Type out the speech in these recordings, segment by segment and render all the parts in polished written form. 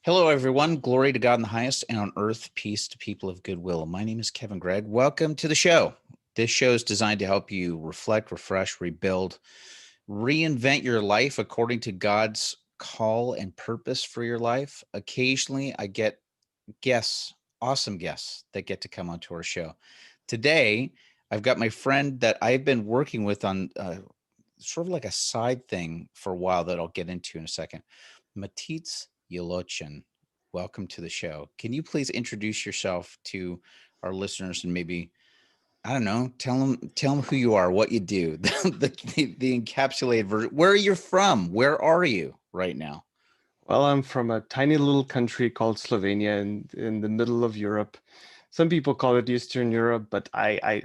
Hello, everyone. Glory to God in the highest, and on earth, peace to people of goodwill. My name is Kevin Gregg. Welcome to the show. This show is designed to help you reflect, refresh, rebuild, reinvent your life according to God's call and purpose for your life. Occasionally, I get guests, awesome guests, that get to come onto our show. Today, I've got my friend that I've been working with on sort of like a side thing for a while that I'll get into in a second. Matic Jelovčan, welcome to the show. Can you please introduce yourself to our listeners and maybe, I don't know, tell them who you are, what you do, the encapsulated version. Where are you from? Where are you right now? Well, I'm from a tiny little country called Slovenia in the middle of Europe. Some people call it Eastern Europe, but I,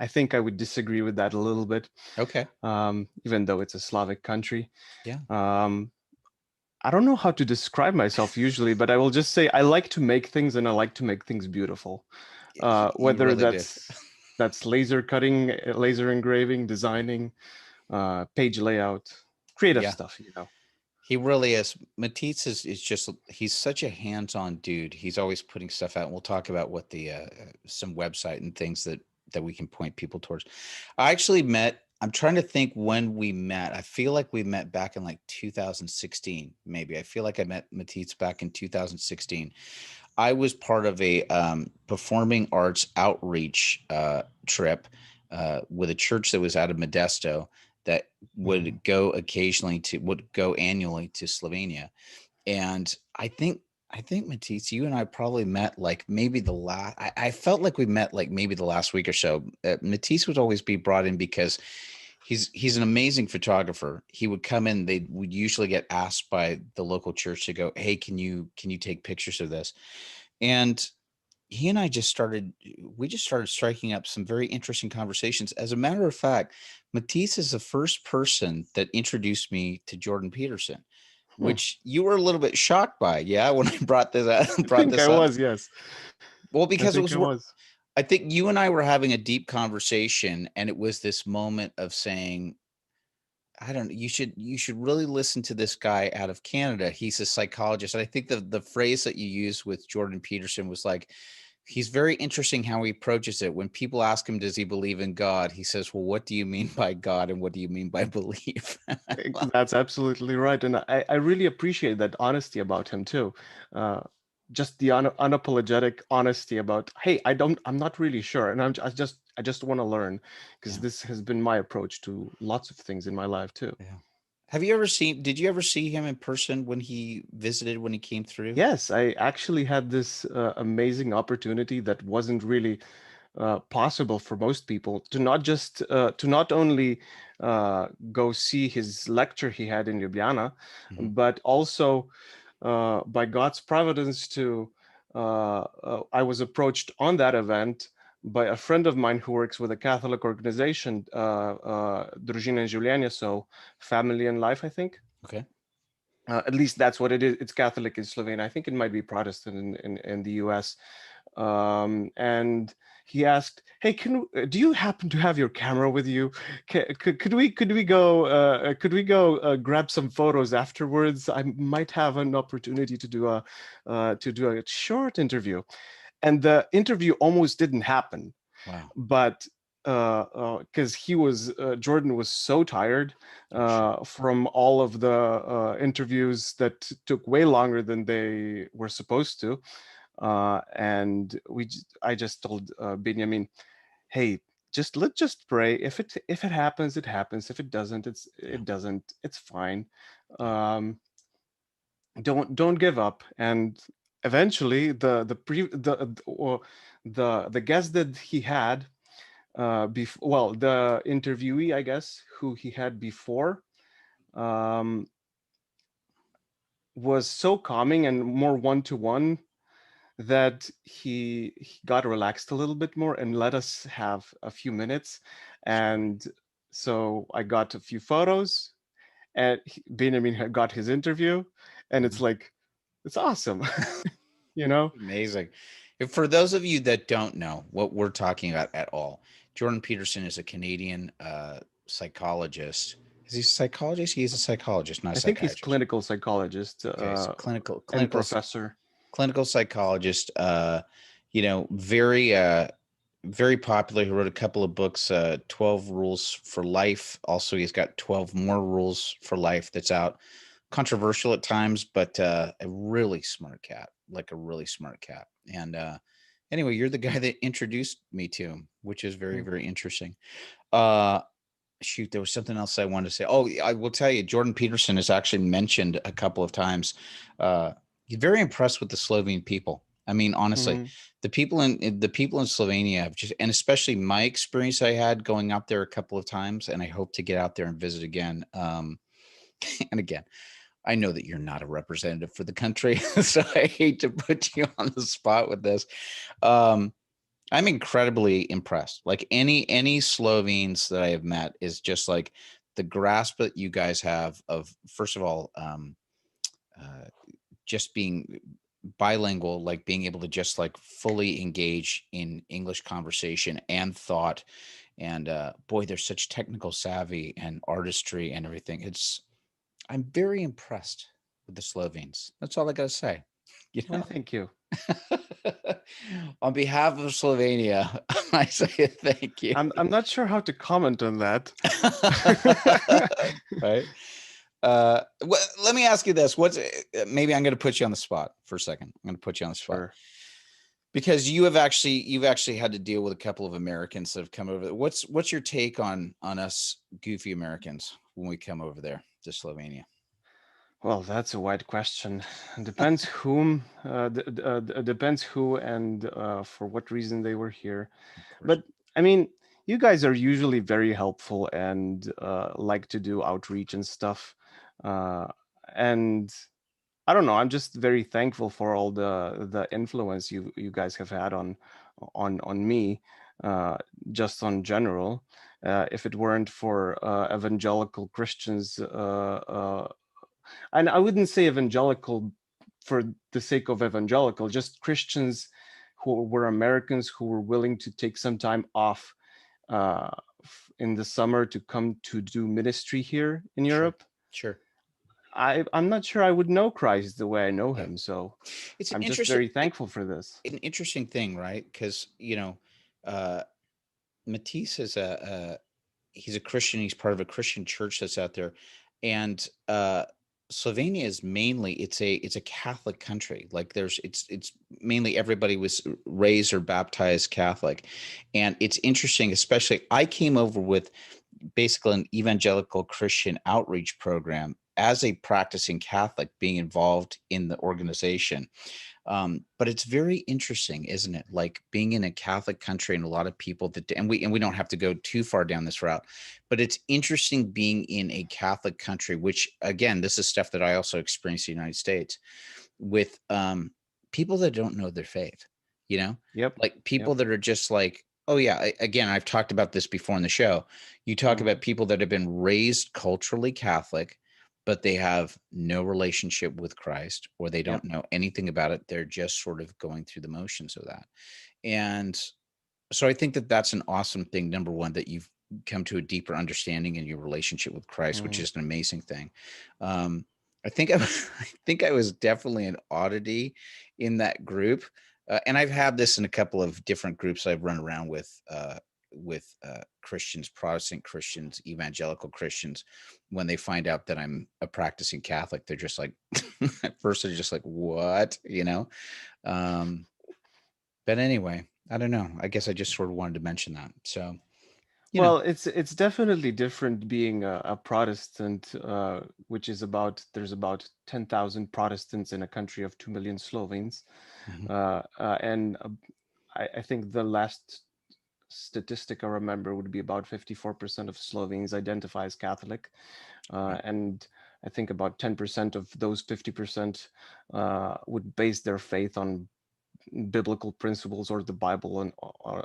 I think I would disagree with that a little bit, Okay. even though it's a Slavic country. Yeah. Um, I don't know how to describe myself usually, but I will just say I like to make things and I like to make things beautiful. You Whether really do. that's laser cutting, laser engraving, designing, page layout, creative Yeah. stuff. He really is. Matisse is just, he's such a hands-on dude. He's always putting stuff out. And we'll talk about what the some website and things that we can point people towards. I actually met, I'm trying to think when we met. I feel like we met back in like 2016, maybe. I feel like I met Matisse back in 2016. I was part of a performing arts outreach trip with a church that was out of Modesto that Mhm. would go annually to Slovenia. And I think Matisse, you and I probably met like maybe the last. I felt like we met like maybe the last week or so. Matisse would always be brought in because he's an amazing photographer. He would come in. They would usually get asked by the local church to go, "Hey, can you take pictures of this?" And he and I just started striking up some very interesting conversations. As a matter of fact, Matisse is the first person that introduced me to Jordan Peterson, Hmm. which you were a little bit shocked by, yeah, when I brought this I brought think I this up. was, yes. Well, I because it think was, I was. I think you and I were having a deep conversation, and it was this moment of saying, I don't know, you should really listen to this guy out of Canada. He's a psychologist. And I think the phrase that you used with Jordan Peterson was like, he's very interesting how he approaches it. When people ask him, does he believe in God? He says, well, what do you mean by God and what do you mean by belief? Well, That's absolutely right. And I really appreciate that honesty about him too. Uh, just the unapologetic honesty about, hey, I'm not really sure. And I just want to learn because yeah. this has been my approach to lots of things in my life too. Yeah. Did you ever see him in person when he visited, when he came through? Yes, I actually had this amazing opportunity that wasn't really possible for most people to not only go see his lecture he had in Ljubljana, Hmm. but also by God's providence I was approached on that event by a friend of mine who works with a Catholic organization, Družina in Življenje, so Family and Life, I think. Okay. At least that's what it is. It's Catholic in Slovenia. I think it might be Protestant in the US. And he asked, "Hey, do you happen to have your camera with you? Could we go grab some photos afterwards? I might have an opportunity to do a short interview." And the interview almost didn't happen, Wow. but because Jordan was so tired I'm sure. from all of the interviews that took way longer than they were supposed to, and I just told Benjamin, hey, let's just pray. If it happens, it happens. If it doesn't, Yeah. it doesn't. It's fine. Yeah. Um, don't give up. And eventually, the guest that he had well, the interviewee, I guess, who he had before, um, was so calming and more one-to-one that he got relaxed a little bit more and let us have a few minutes. Sure. And so I got a few photos, and Benjamin had got his interview, and Mhm. it's like, it's awesome, you know? Amazing. For those of you that don't know what we're talking about at all, Jordan Peterson is a Canadian psychologist. Is he a psychologist? He's a psychologist, not a I think he's psychiatrist. clinical psychologist Okay, so and professor. clinical psychologist. Very very popular. He wrote a couple of books, 12 Rules for Life. Also, he's got 12 More Rules for Life that's out. Controversial at times, but a really smart cat, like a really smart cat. And anyway, you're the guy that introduced me to him, which is very, Mm. very interesting. Uh, Shoot, there was something else I wanted to say. Oh, I will tell you, Jordan Peterson has actually mentioned a couple of times. He's very impressed with the Slovene people. I mean, honestly, Mm. the people in Slovenia have just, and especially my experience I had going out there a couple of times, and I hope to get out there and visit again. And again, I know that you're not a representative for the country, so I hate to put you on the spot with this. Um, I'm incredibly impressed. Like any Slovenes that I have met is just like the grasp that you guys have of, first of all, uh, just being bilingual, like being able to just like fully engage in English conversation and thought. And boy, there's such technical savvy and artistry and everything. I'm very impressed with the Slovenes. That's all I got to say. You Well, know, thank you. on behalf of Slovenia, I say thank you. I'm not sure how to comment on that. Right. Let me ask you this. Maybe I'm going to put you on the spot for a second. I'm going to put you on the spot Sure. because you've actually had to deal with a couple of Americans that have come over. What's your take on us goofy Americans when we come over there to Slovenia? Well, that's a wide question. Depends whom, depends who and for what reason they were here. Of course. But I mean, you guys are usually very helpful and like to do outreach and stuff. Uh, and I don't know. I'm just very thankful for all the influence you guys have had on me, uh, just on general. If it weren't for evangelical Christians, and I wouldn't say evangelical for the sake of evangelical, just Christians who were Americans who were willing to take some time off uh, in the summer to come to do ministry here in Sure. Europe. Sure. I'm not sure I would know Christ the way I know Yeah. him. So It's an I'm just interesting very thankful for this. an interesting thing, right? Because uh, Matisse is he's a Christian. He's part of a Christian church that's out there, and Slovenia is mainly it's a Catholic country. Like it's mainly everybody was raised or baptized Catholic, and it's interesting. Especially, I came over with basically an evangelical Christian outreach program as a practicing Catholic, being involved in the organization. But it's very interesting, isn't it? Like being in a Catholic country and a lot of people that, and we don't have to go too far down this route, but it's interesting being in a Catholic country, which again, this is stuff that I also experienced in the United States with people that don't know their faith, you know, Yep. like people Yep. that are just like, oh yeah, again, I've talked about this before in the show. You talk Mhm. about people that have been raised culturally Catholic, but they have no relationship with Christ or they Yep. don't know anything about it. They're just sort of going through the motions of that. And so I think that that's an awesome thing. Number one, that you've come to a deeper understanding in your relationship with Christ, which Mhm. is an amazing thing. Um, I think I think I was definitely an oddity in that group, and I've had this in a couple of different groups I've run around with Christians, Protestant Christians, evangelical Christians. When they find out that I'm a practicing Catholic, they're just like, at first they're just like, "What?" Um, but anyway, I don't know. I guess I just sort of wanted to mention that. So, you know, Well, it's definitely different being a Protestant, which is about there's about 10,000 Protestants in a country of 2 million Slovenes, mhm, and I think the last statistic I remember would be about 54% of Slovenes identify as Catholic, right, and I think about 10% of those 50% would base their faith on biblical principles or the Bible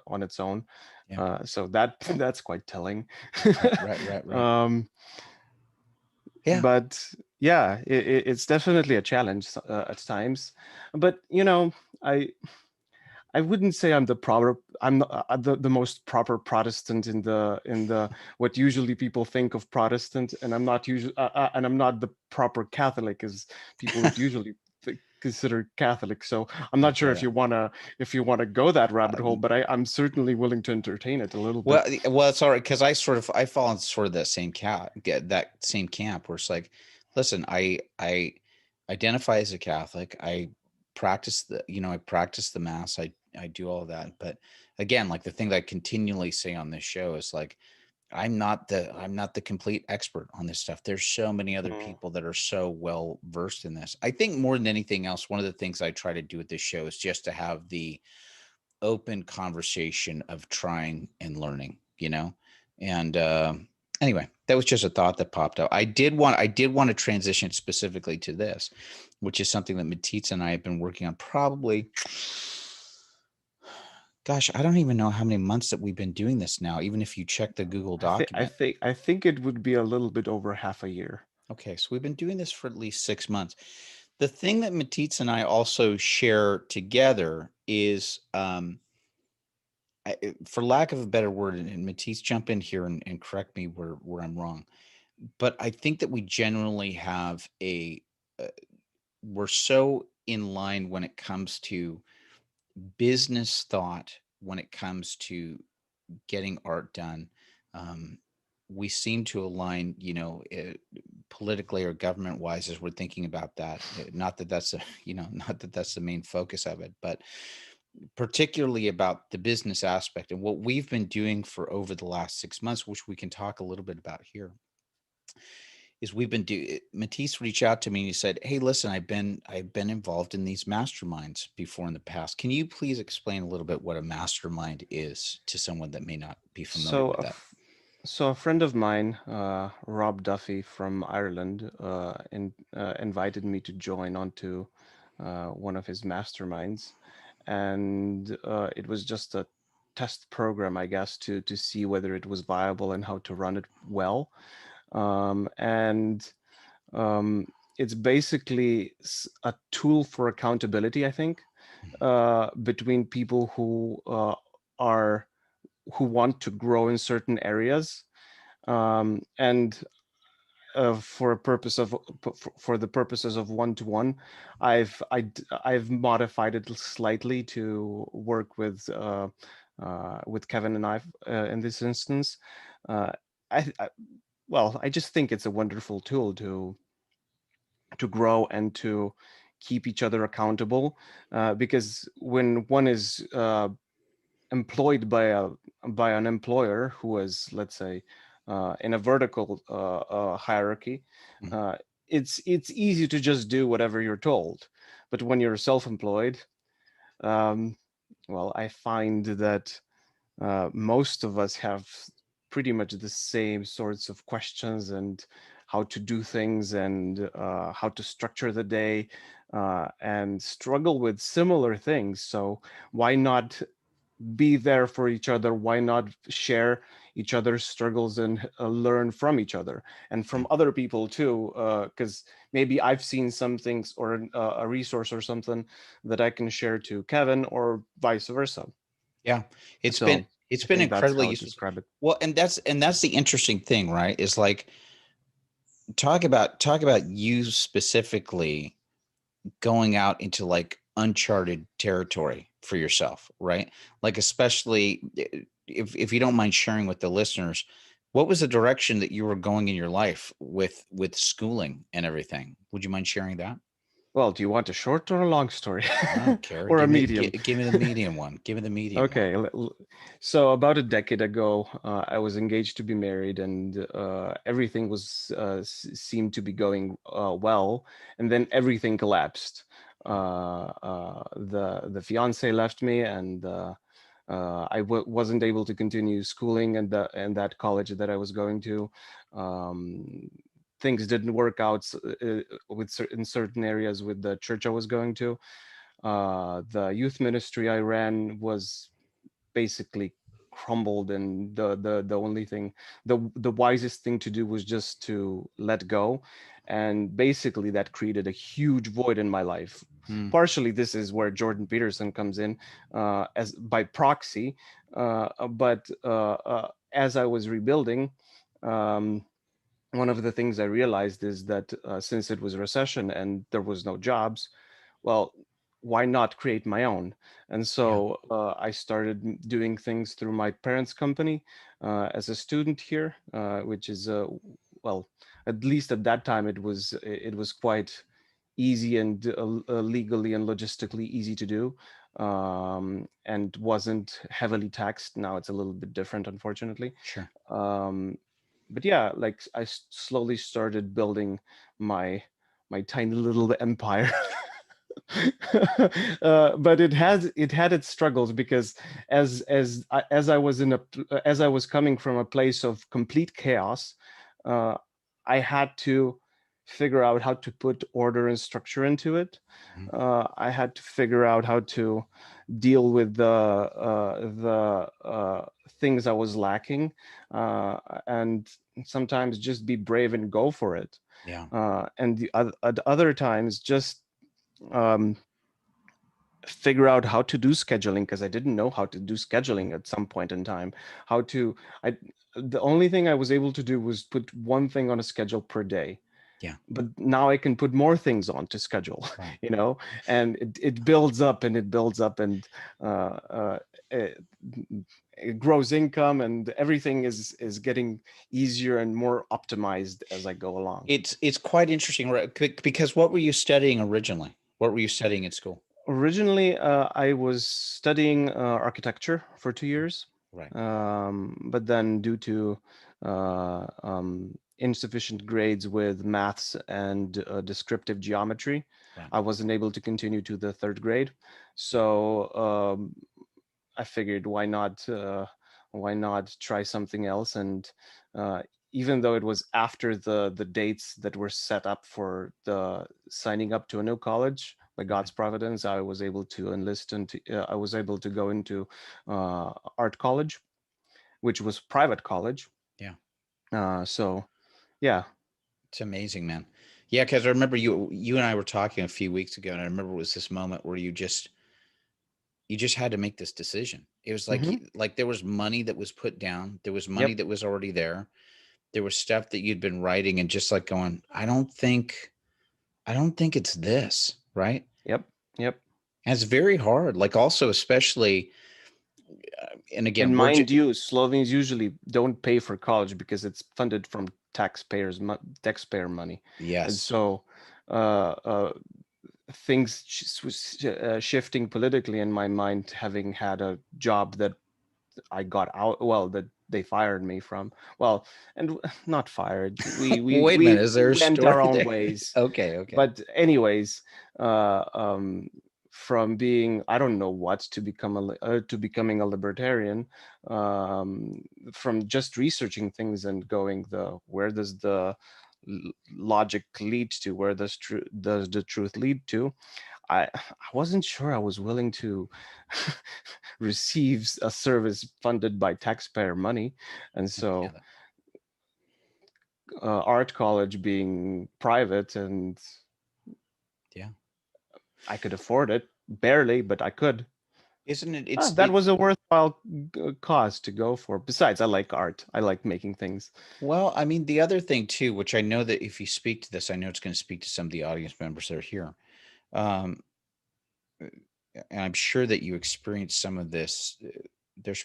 on its own. yeah, So that that's quite telling. right. um, Yeah, but yeah, it's definitely a challenge at times. But you know, I I wouldn't say I'm the proper. I'm the most proper Protestant in the what usually people think of Protestant, and I'm not usually and I'm not the proper Catholic as people would usually consider Catholic. So I'm I not sure get it. if you want to go that rabbit hole, Um, but I'm certainly willing to entertain it a little well, bit. it's all right because I fall in sort of that same camp where it's like, listen, I identify as a Catholic. I practice the mass. I do all of that. But again, like the thing that I continually say on this show is like, I'm not the complete expert on this stuff. There's so many other Mm. people that are so well versed in this. I think more than anything else, one of the things I try to do with this show is just to have the open conversation of trying and learning, And anyway, that was just a thought that popped up. I did want to transition specifically to this, which is something that Matitza and I have been working on probably, gosh, I don't even know how many months that we've been doing this now, even if you check the Google document. I think it would be a little bit over half a year. Okay, so we've been doing this for at least 6 months. The thing that Matitza and I also share together is, for lack of a better word, and Matisse, jump in here and correct me where I'm wrong, but I think that we generally have uh, we're so in line when it comes to business thought, when it comes to getting art done. Um, we seem to align, politically or government wise as we're thinking about that. Not that that's a, not that that's the main focus of it, but particularly about the business aspect and what we've been doing for over the last 6 months, which we can talk a little bit about here, is we've been do Matisse reached out to me and he said, "Hey, listen, I've been involved in these masterminds before in the past. Can you please explain a little bit what a mastermind is to someone that may not be familiar So with that?" so a friend of mine, Rob Duffy from Ireland, invited me to join onto one of his masterminds, and it was just a test program, I guess, to see whether it was viable and how to run it well. And it's basically a tool for accountability, I think, between people are who want to grow in certain areas, and for a purpose of for the purposes of one-to-one, I've modified it slightly to work with Kevin and I in this instance. Uh, I well, I just think it's a wonderful tool to grow and to keep each other accountable, because when one is employed by an employer who is, let's say, in a vertical hierarchy, Mhm. uh, it's easy to just do whatever you're told. But when you're self-employed, um, well, I find that most of us have pretty much the same sorts of questions and how to do things and how to structure the day, and struggle with similar things. So why not be there for each other? Why not share each other's struggles and learn from each other and Yeah. from other people too? Because maybe I've seen some things or a resource or something that I can share to Kevin, or vice versa. Yeah. It's been So it's I been think that's incredibly how I useful. describe it. Well, and that's the interesting thing, right? Is like, talk about you specifically going out into like uncharted territory for yourself, right? Like, especially if you don't mind sharing with the listeners, what was the direction that you were going in your life with schooling and everything? Would you mind sharing that? Well, do you want a short or a long story? I don't care. Or a Give me medium? give me the medium one. Give me the medium one. Okay, so about a decade ago, I was engaged to be married, and everything was seemed to be going well, and then everything collapsed. The fiance left me, and I wasn't able to continue schooling and that college that I was going to. Um, Things didn't work out in certain areas with the church I was going to. The youth ministry I ran was basically crumbled, and the only thing, the wisest thing to do was just to let go. And basically that created a huge void in my life. Partially, this is where Jordan Peterson comes in as by proxy. But as I was rebuilding, one of the things I realized is that since it was a recession and there was no jobs, well, why not create my own? And so I started doing things through my parents' company as a student here, which is well, at least at that time it was quite easy and legally and logistically easy to do, and wasn't heavily taxed. Now it's a little bit different, unfortunately. Sure. But yeah, like I slowly started building my tiny little empire. But it had its struggles, because as I was as I was coming from a place of complete chaos, I had to figure out how to put order and structure into it. I had to figure out how to deal with the things I was lacking, and sometimes just be brave and go for it. And at other times, just um, figure out how to do scheduling, because I didn't know how to do scheduling at some point in time. The only thing I was able to do was put one thing on a schedule per day. But now I can put more things on to schedule, Right. And it builds up and it builds up, and it grows income, and everything is getting easier and more optimized as I go along. It's quite interesting, right? Because what were you studying originally? What were you studying at school? Originally, I was studying architecture for 2 years. Right. But then due to insufficient grades with maths and descriptive geometry, I wasn't able to continue to the 3rd grade. So I figured, why not try something else? And even though it was after the dates that were set up for the signing up to a new college, by God's providence, I was able to enlist, and I was able to go into art college, which was private college. So yeah. It's amazing, man. Yeah, because I remember you and I were talking a few weeks ago, and I remember it was this moment where you just had to make this decision. It was like there was money that was put down. There was money that was already there. There was stuff that you'd been writing, and just like going, I don't think it's this, right? Yep. And it's very hard. Like also, especially, and again, and mind you, Slovenes usually don't pay for college because it's funded from taxpayer money. Yes. And so things shifting politically in my mind, having had a job that I got out, well, that they fired me from. Well, and not fired. We Wait a minute, is there a went story our own there? ways. Okay. But anyways, from being, I don't know what, to becoming a libertarian, from just researching things and going, where does the logic lead to? Where does the truth lead to? I wasn't sure I was willing to receive a service funded by taxpayer money. And so art college being private, and I could afford it, barely, but I could. Isn't it? That was a worthwhile cause to go for. Besides, I like art. I like making things. Well, I mean, the other thing too, which I know that if you speak to this, I know it's going to speak to some of the audience members that are here. And I'm sure that you experience some of this. There's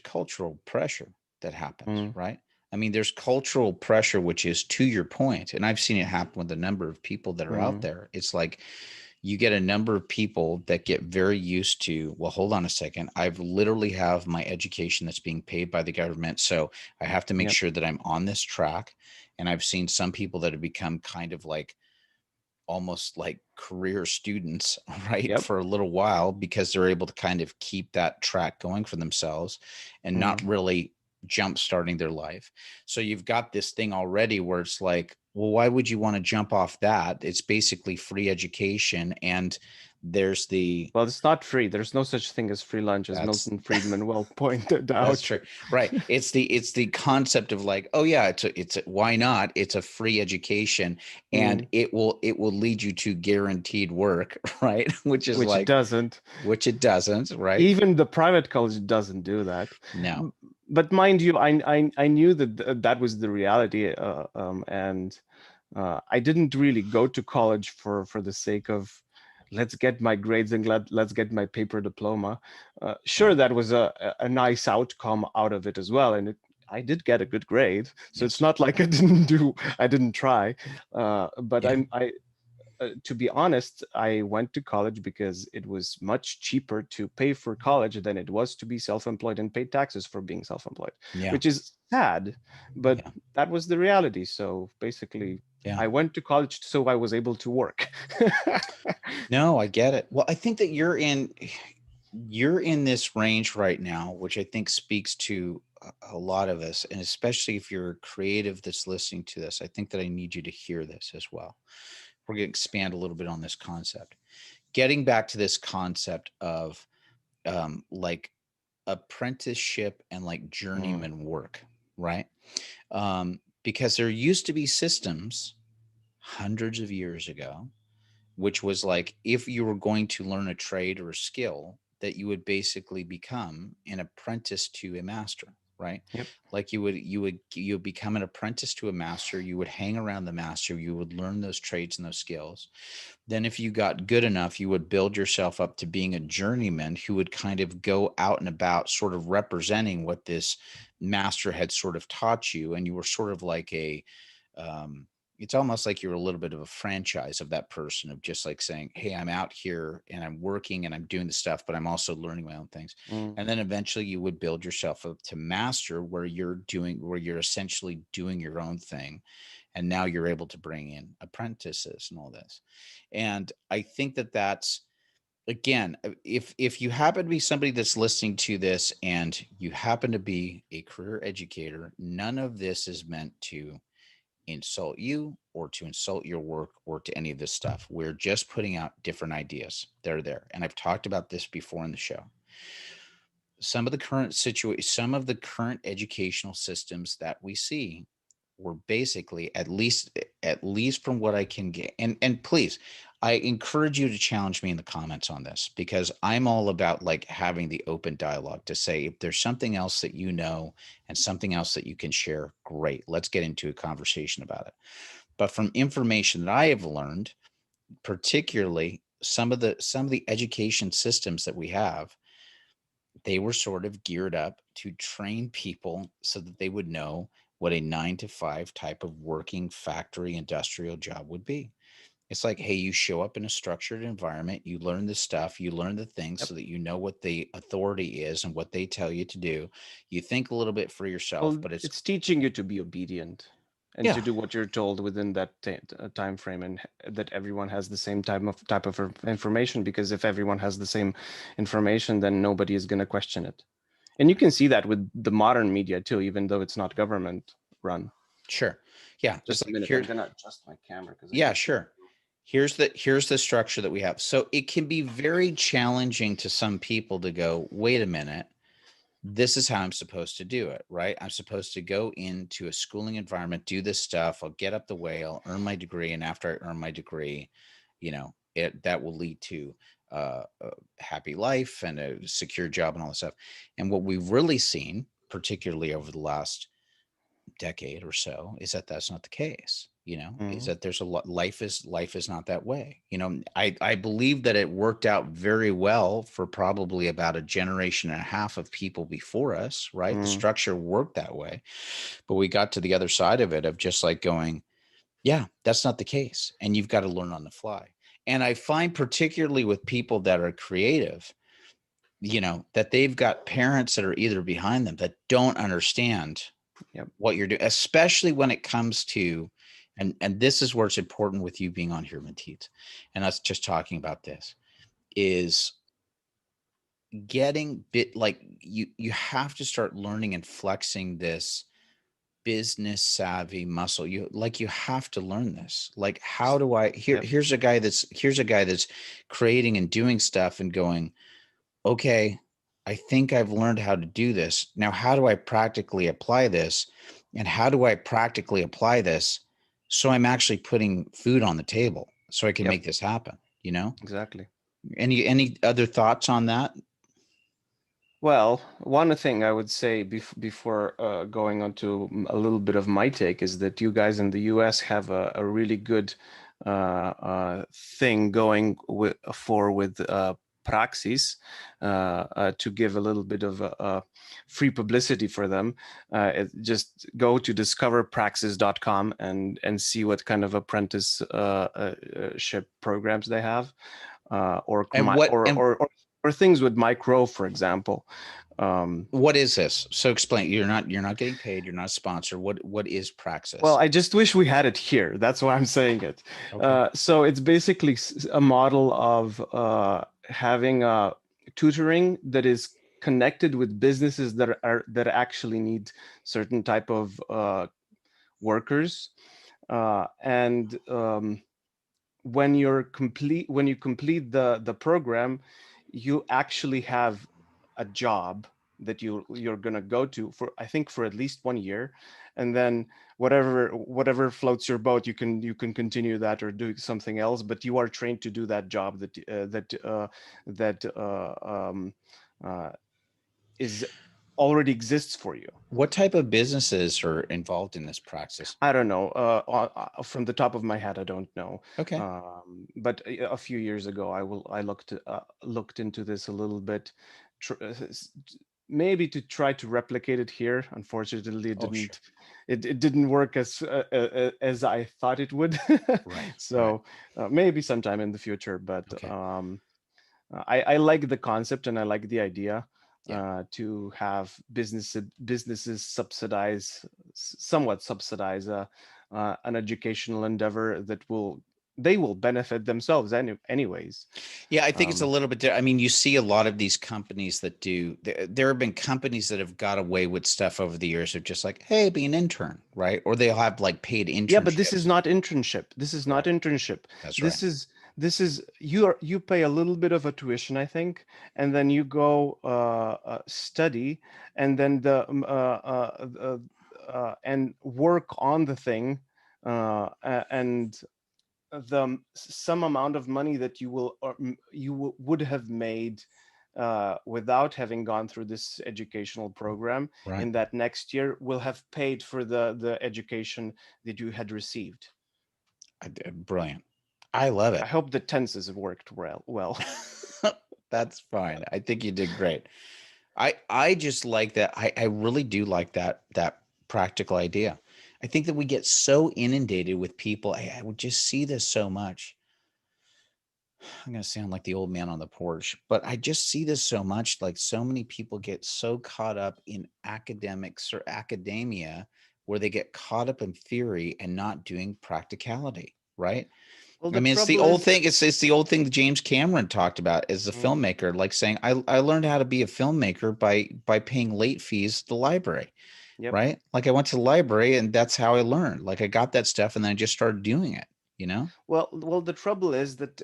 cultural pressure that happens, right? I mean, there's cultural pressure, which is to your point, and I've seen it happen with a number of people that are out there. It's like you get a number of people that get very used to, well, hold on a second. I've literally have my education that's being paid by the government. So I have to make sure that I'm on this track. And I've seen some people that have become kind of like almost like career students, right? For a little while, because they're able to kind of keep that track going for themselves and not really jump starting their life. So you've got this thing already where it's like, well, why would you want to jump off that? It's basically free education. And There's the Well, it's not free. There's no such thing as free lunch, as that's Milton Friedman well pointed that's out. true. Right. It's the concept of like, oh yeah, it's why not? It's a free education and Mm, it will lead you to guaranteed work, right? Which is which it like, doesn't. which it doesn't, right? Even the private college doesn't do that. No. But mind you, I knew that that was the reality, and I didn't really go to college for the sake of let's get my grades and let's get my paper diploma. Sure, Right. that was a nice outcome out of it as well, and I did get a good grade, so it's Yes. not like I didn't try. But Yeah. to be honest, I went to college because it was much cheaper to pay for college than it was to be self-employed and pay taxes for being self-employed, Yeah. which is sad, but Yeah. that was the reality. So basically, Yeah. I went to college so I was able to work. No, I get it. Well, I think that you're in this range right now, which I think speaks to a lot of us, and especially if you're a creative that's listening to this, I think that I need you to hear this as well. We're going to expand a little bit on this concept. Getting back to this concept of like apprenticeship and like Mm, journeyman work, right? Because there used to be systems hundreds of years ago which was like if you were going to learn a trade or a skill that you would basically become an apprentice to a master, right? yep. Like you would become an apprentice to a master, you would hang around the master, you would learn those trades and those skills. Then if you got good enough, you would build yourself up to being a journeyman who would kind of go out and about sort of representing what this master had sort of taught you, and you were sort of like a um, it's almost like you're a little bit of a franchise of that person of just like saying, hey, I'm out here and I'm working and I'm doing the stuff, but I'm also learning my own things. Mm, And then eventually you would build yourself up to master where you're essentially doing your own thing. And now you're able to bring in apprentices and all this. And I think that that's, again, if you happen to be somebody that's listening to this and you happen to be a career educator, none of this is meant to insult you or to insult your work or to any of this stuff. We're just putting out different ideas. They're there. And I've talked about this before in the show. Some of the current educational systems that we see were basically, at least from what I can get. And please, I encourage you to challenge me in the comments on this because I'm all about like having the open dialogue to say if there's something else that you know and something else that you can share, great. Let's get into a conversation about it. But from information that I have learned, particularly some of the education systems that we have, they were sort of geared up to train people so that they would know what a 9 to 5 type of working factory industrial job would be. It's like, hey, you show up in a structured environment, you learn the stuff, you learn the things yep. so that you know what the authority is and what they tell you to do. You think a little bit for yourself, Well, but it's, it's teaching you to be obedient and to yeah, do what you're told within that time frame, and that everyone has the same type of information. Because if everyone has the same information, then nobody is going to question it. And you can see that with the modern media too, even though it's not government run. sure. Yeah. It's Just a like minute, here, I'm gonna adjust my camera because I yeah, get. sure. Here's the structure that we have. So it can be very challenging to some people to go, wait a minute, this is how I'm supposed to do it, right? I'm supposed to go into a schooling environment, do this stuff, I'll get up the way, I'll earn my degree, and after I earn my degree, that will lead to a happy life and a secure job and all this stuff. And what we've really seen, particularly over the last decade or so, is that that's not the case. Is Mhm. that there's a lot, life is not that way. I believe that it worked out very well for probably about a generation and a half of people before us, right? The Mm. structure worked that way, but we got to the other side of it of just like going, yeah, that's not the case, and you've got to learn on the fly. And I find particularly with people that are creative, that they've got parents that are either behind them that don't understand Yep. what you're doing, especially when it comes to, and this is where it's important with you being on here, Matit, and us just talking about this, is getting bit like you have to start learning and flexing this business savvy muscle. You have to learn this. Like, how S- do I Yep. here's a guy that's creating and doing stuff and going, okay, I think I've learned how to do this. Now, how do I practically apply this? And how do I practically apply this so I'm actually putting food on the table so I can Yep. make this happen, you know? Exactly. Any other thoughts on that? Well, one thing I would say before going on to a little bit of my take is that you guys in the US have a really good thing going with Praxis to give a little bit of free publicity for them. Just go to discoverpraxis.com and see what kind of apprenticeship programs they have, or, And commi- what and or things with micro, for example. what is this? So explain. You're not getting paid. You're not a sponsor. What is Well, Praxis? I just wish we had it here. That's why I'm saying it. Okay. So it's basically a model of having a tutoring that is connected with businesses that actually need certain type of workers, and when you complete the program, you actually have a job that you're gonna go to for, I think, for at least 1 year, and then whatever floats your boat, you can continue that or do something else, but you are trained to do that job that uh, is already exists for you. What type of businesses are involved in this Praxis? I don't know. From the top of my head, I don't know. Okay. But a few years ago, I looked into this a little bit, maybe to try to replicate it here. Unfortunately, Oh, sure. it didn't work as I thought it would. Right. Right. So maybe sometime in the future. But Okay. I like the concept and I like the idea Yeah. to have businesses somewhat subsidize an educational endeavor that they will benefit themselves anyways. Yeah, I think it's a Um, little bit I mean, you see a lot of these companies that do there have been companies that have got away with stuff over the years of just like, hey, be an intern, right? Or they'll have like paid yeah, but this is internships. not internship. This is not Right. internship. That's right. This is you pay a little bit of a tuition, I think, and then you go study, and then and work on the thing, and some amount of money that would have made without having gone through this educational program Right. in that next year will have paid for the education that you had received. Brilliant. I love I it. hope the tenses have worked well. That's fine. I think you did great. I just like that. I really do like that practical idea. I think that we get so inundated with people. I would just see this so much. I'm going to sound like the old man on the porch, but I just see this so much. Like, so many people get so caught up in academics or academia where they get caught up in theory and not doing practicality, right? Well, I the mean, it's the trouble old is, thing. It's the old thing that James Cameron talked about as a mm, filmmaker, like saying, I learned how to be a filmmaker by paying late fees at the library, yep. right? Like, I went to the library and that's how I learned. Like, I got that stuff and then I just started doing it, you know? Well, the trouble is that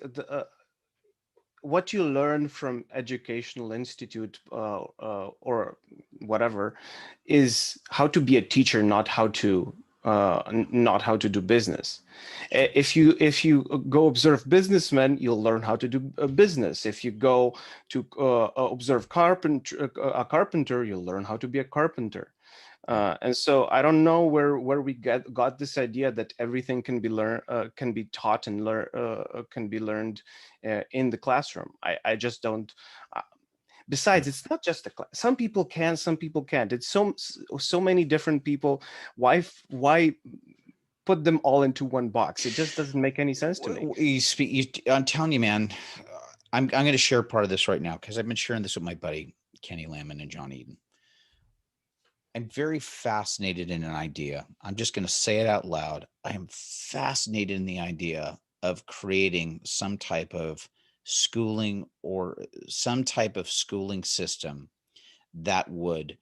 what you learn from educational institute or whatever is how to be a teacher, not how to do business. If you go observe businessmen, you'll learn how to do a business. If you go to observe a carpenter, you'll learn how to be a carpenter. Yeah. And so I don't know where we got this idea that everything can be taught and can be learned in the classroom. I just don't. Uh, Besides, it's not just a class. Some people can, some people can't. It's so many different people. Why put them all into one box? It just doesn't make any sense to me. You speak. I'm telling you, man. I'm going to share part of this right now because I've been sharing this with my buddy Kenny Lamon and John Eden. I'm very fascinated in an idea. I'm just going to say it out loud. I am fascinated in the idea of creating some type of schooling or some type of schooling system that would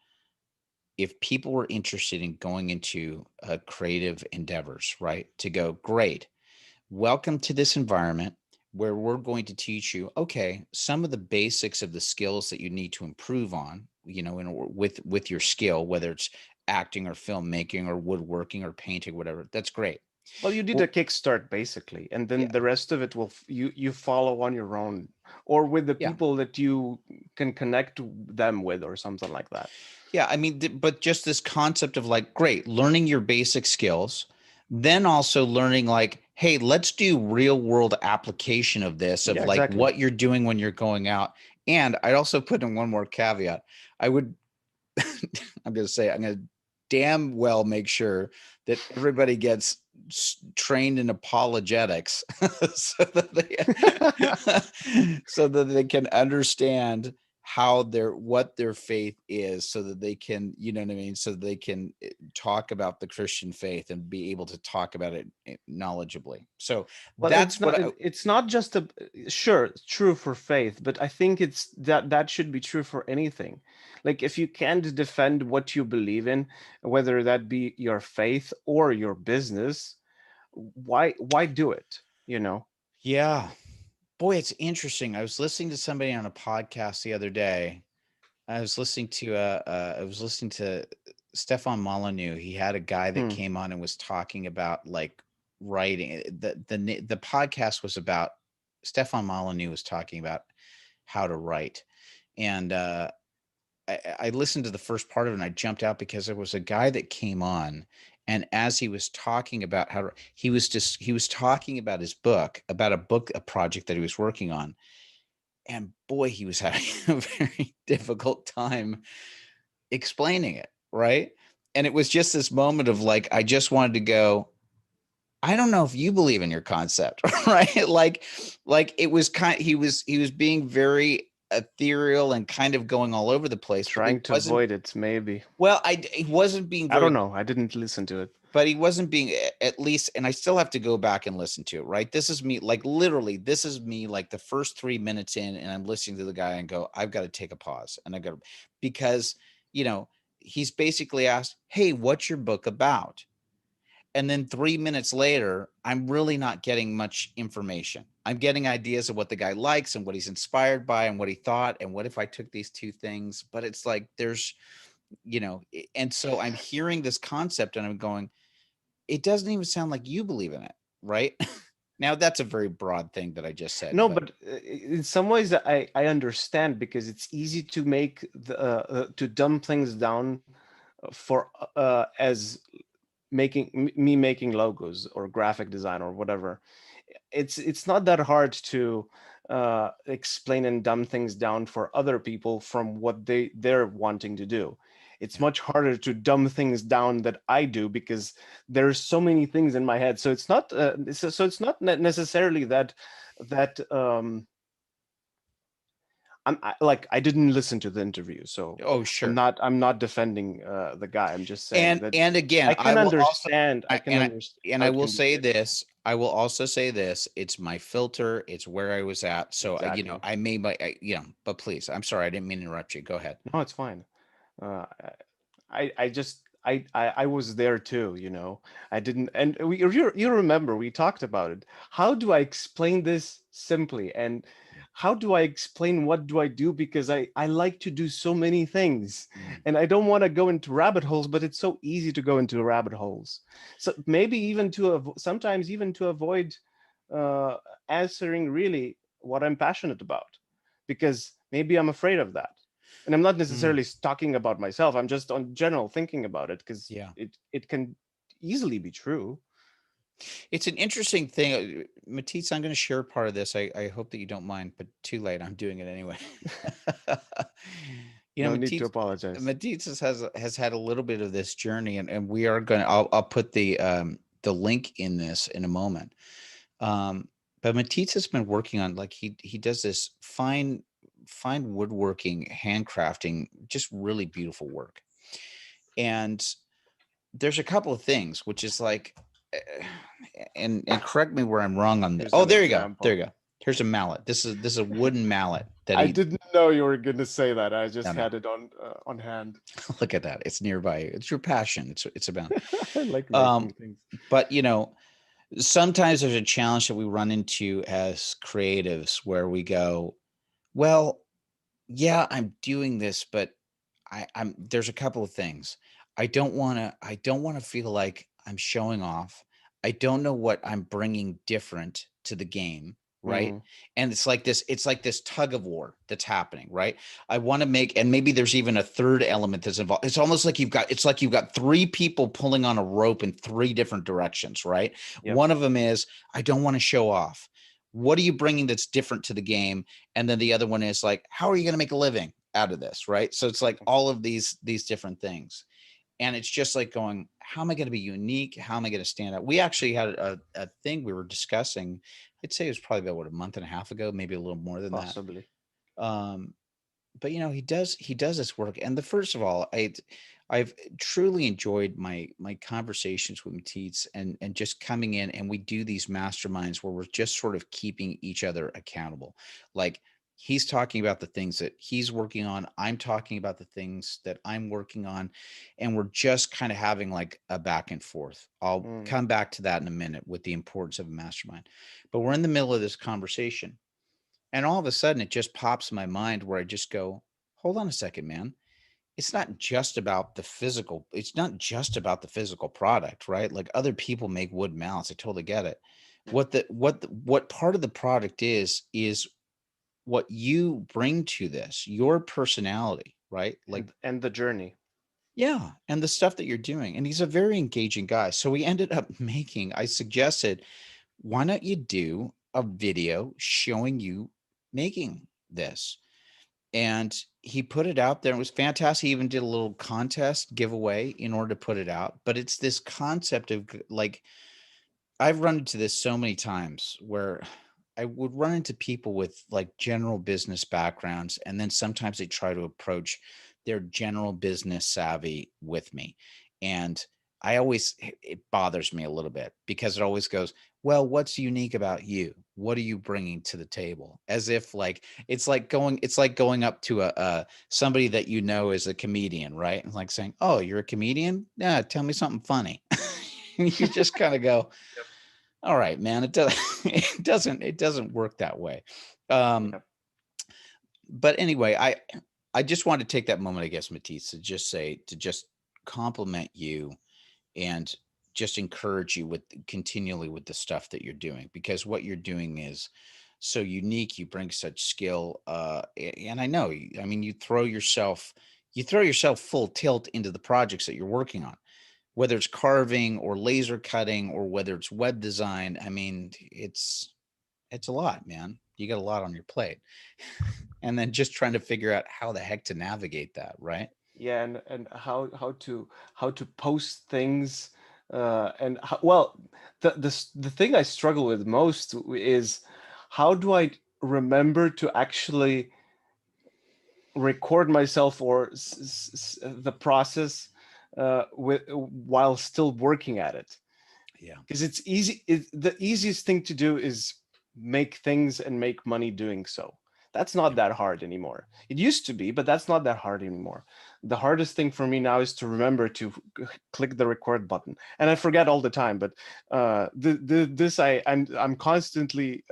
if people were interested in going into creative endeavors, right? To go, great, welcome to this environment where we're going to teach you, okay, some of the basics of the skills that you need to improve on, with your skill, whether it's acting or filmmaking or woodworking or painting, whatever. That's great. Well, you did Well, a kickstart basically, and yeah, then the rest of it will you follow on your own, or with the yeah, people that you can connect them with, or something like that. yeah. I mean, but just this concept of like, great, learning your basic skills, then also learning like, hey, let's do real world application of this, of Yeah, like exactly. what you're doing when you're going out. And I'd also put in one more caveat. I would I'm going to say, I'm going to damn well make sure that everybody gets trained in apologetics so that so that they can understand what their faith is, so that they can, you know what I mean? So that they can talk about the Christian faith and be able to talk about it knowledgeably. So Well, that's what it's not just a sure, it's true for faith, but I think it's that should be true for anything. Like if you can't defend what you believe in, whether that be your faith or your business, why do it, you know? yeah. Boy, it's interesting. I was listening to somebody on a podcast the other day. I was listening to Stefan Molyneux. He had a guy that Hmm. came on and was talking about like writing. The podcast was about Stefan Molyneux was talking about how to write. And I listened to the first part of it and I jumped out because there was a guy that came on, and as he was talking about he was talking about his book, about a project that he was working on. And boy, he was having a very difficult time explaining it, right? And it was just this moment of like, I just wanted to go, I don't know if you believe in your concept, right? Like it was he was being very ethereal and kind of going all over the place, but he Trying to wasn't. avoid it, maybe. Well, he wasn't being I don't very, know. I didn't listen to it. but he wasn't being, at least, and I still have to go back and listen to it, right? This is me, like literally, this is me like the first 3 minutes in, and I'm listening to the guy and go, I've got to take a pause. And I got to, because, he's basically asked, hey, what's your book about? And then 3 minutes later, I'm really not getting much information. I'm getting ideas of what the guy likes and what he's inspired by and what he thought. And what if I took these two things? But it's like, and so I'm hearing this concept and I'm going, it doesn't even sound like you believe in it, right? Now that's a very broad thing that I just said, No, but but in some ways I understand, because it's easy to make to dumb things down for as me making logos or graphic design or whatever. It's not that hard to explain and dumb things down for other people from what they're wanting to do. It's yeah. much harder to dumb things down that I do, because there's so many things in my head. So it's not so it's not necessarily that like I didn't listen to the interview, so Oh, sure. I'm not defending the guy. I'm just saying And that and again, I I can will also, understand. I I, can and I, understand and how I it will can be say difficult. this. I will also say this. It's my filter. It's where I was at. So Exactly. I may, but please, I'm sorry, I didn't mean to interrupt you. Go ahead. No, it's fine. Uh, I just I was there too, you know. I didn't, and you remember we talked about it. How do I explain this simply, and Yeah. how do I explain what do I do, because I like to do so many things, Mm. and I don't want to go into rabbit holes, but it's so easy to go into rabbit holes. So maybe even sometimes even to avoid uh, answering really what I'm passionate about, because maybe I'm afraid of that. And I'm not Mm. necessarily talking about myself. I'm just on general thinking about it, because Yeah. it can easily be true. It's an interesting thing. Matisse, I'm going to share part of this. I hope that you don't mind, but too late. I'm doing it anyway. No need to Matisse, apologize. Matisse has had a little bit of this journey, and we are going to, I'll put the link in this in a moment. But Matisse has been working on, like, he does this fine woodworking, handcrafting, just really beautiful work. And there's a couple of things, which is like, and correct me where I'm wrong on this. Here's Oh, an there you go. There example. you go. Here's a mallet. This is a wooden mallet that I he, didn't know you were going to say that. I no, just no, had it on hand. look at that. It's nearby. It's your passion. It's about, I like um, making things. but you know, sometimes there's a challenge that we run into as creatives where we go, well, yeah, I'm doing this, but I'm there's a couple of things. I don't want to feel like I'm showing off. I don't know what I'm bringing different to the game, right? Mm, And it's like this tug of war that's happening, right? I want to make, and maybe there's even a third element that's involved. It's almost like you've got three people pulling on a rope in three different directions, right? yep. One of them is I don't want to show off. What are you bringing that's different to the game? And then the other one is like, how are you going to make a living out of this? Right. So it's like all of these different things. And it's just like going, how am I going to be unique? How am I going to stand out? We actually had a thing we were discussing. I'd say it was probably about a month and a half ago, maybe a little more than that. Possibly. Um, but you know, he does this work. And the first of all, I've truly enjoyed my conversations with Matic and just coming in, and we do these masterminds where we're just sort of keeping each other accountable. Like he's talking about the things that he's working on, I'm talking about the things that I'm working on, and we're just kind of having like a back and forth. I'll Mm, come back to that in a minute with the importance of a mastermind. But we're in the middle of this conversation, and all of a sudden it just pops in my mind where I just go, hold on a second, man. It's not just about the physical. It's not just about the physical product, right? Like other people make wood mallets. I totally get it. yeah. What part of the product is what you bring to this, your personality, right? Like, And the journey. yeah, and the stuff that you're doing. And he's a very engaging guy. So we ended up I suggested, why don't you do a video showing you making this? And he put it out there. It was fantastic. He even did a little contest giveaway in order to put it out. But it's this concept of like, I've run into this so many times where I would run into people with like general business backgrounds, and then sometimes they try to approach their general business savvy with me. And it bothers me a little bit because it always goes, well, what's unique about you? What are you bringing to the table? As if like, it's like going up to somebody that you know is a comedian, right? And like saying, oh, you're a comedian? Yeah. Tell me something funny. You just kind of go, Yep. all right, man, it does it doesn't work that way. Um, Yep. but anyway, I just wanted to take that moment, I guess, Matisse, to just compliment you and just encourage you with continually with the stuff that you're doing, because what you're doing is so unique. You bring such skill. And I know, I mean, you throw yourself full tilt into the projects that you're working on, whether it's carving or laser cutting or whether it's web design. I mean, it's a lot, man. You got a lot on your plate. And then just trying to figure out how the heck to navigate that, right? Yeah, and how to post things, and how, well, the thing I struggle with most is how do I remember to actually record myself or the process with while still working at it, Yeah. because it's easy. The easiest thing to do is make things and make money doing so. That's not Yeah. that hard anymore. It used to be, but that's not that hard anymore. The hardest thing for me now is to remember to click the record button, and I forget all the time. But this I'm constantly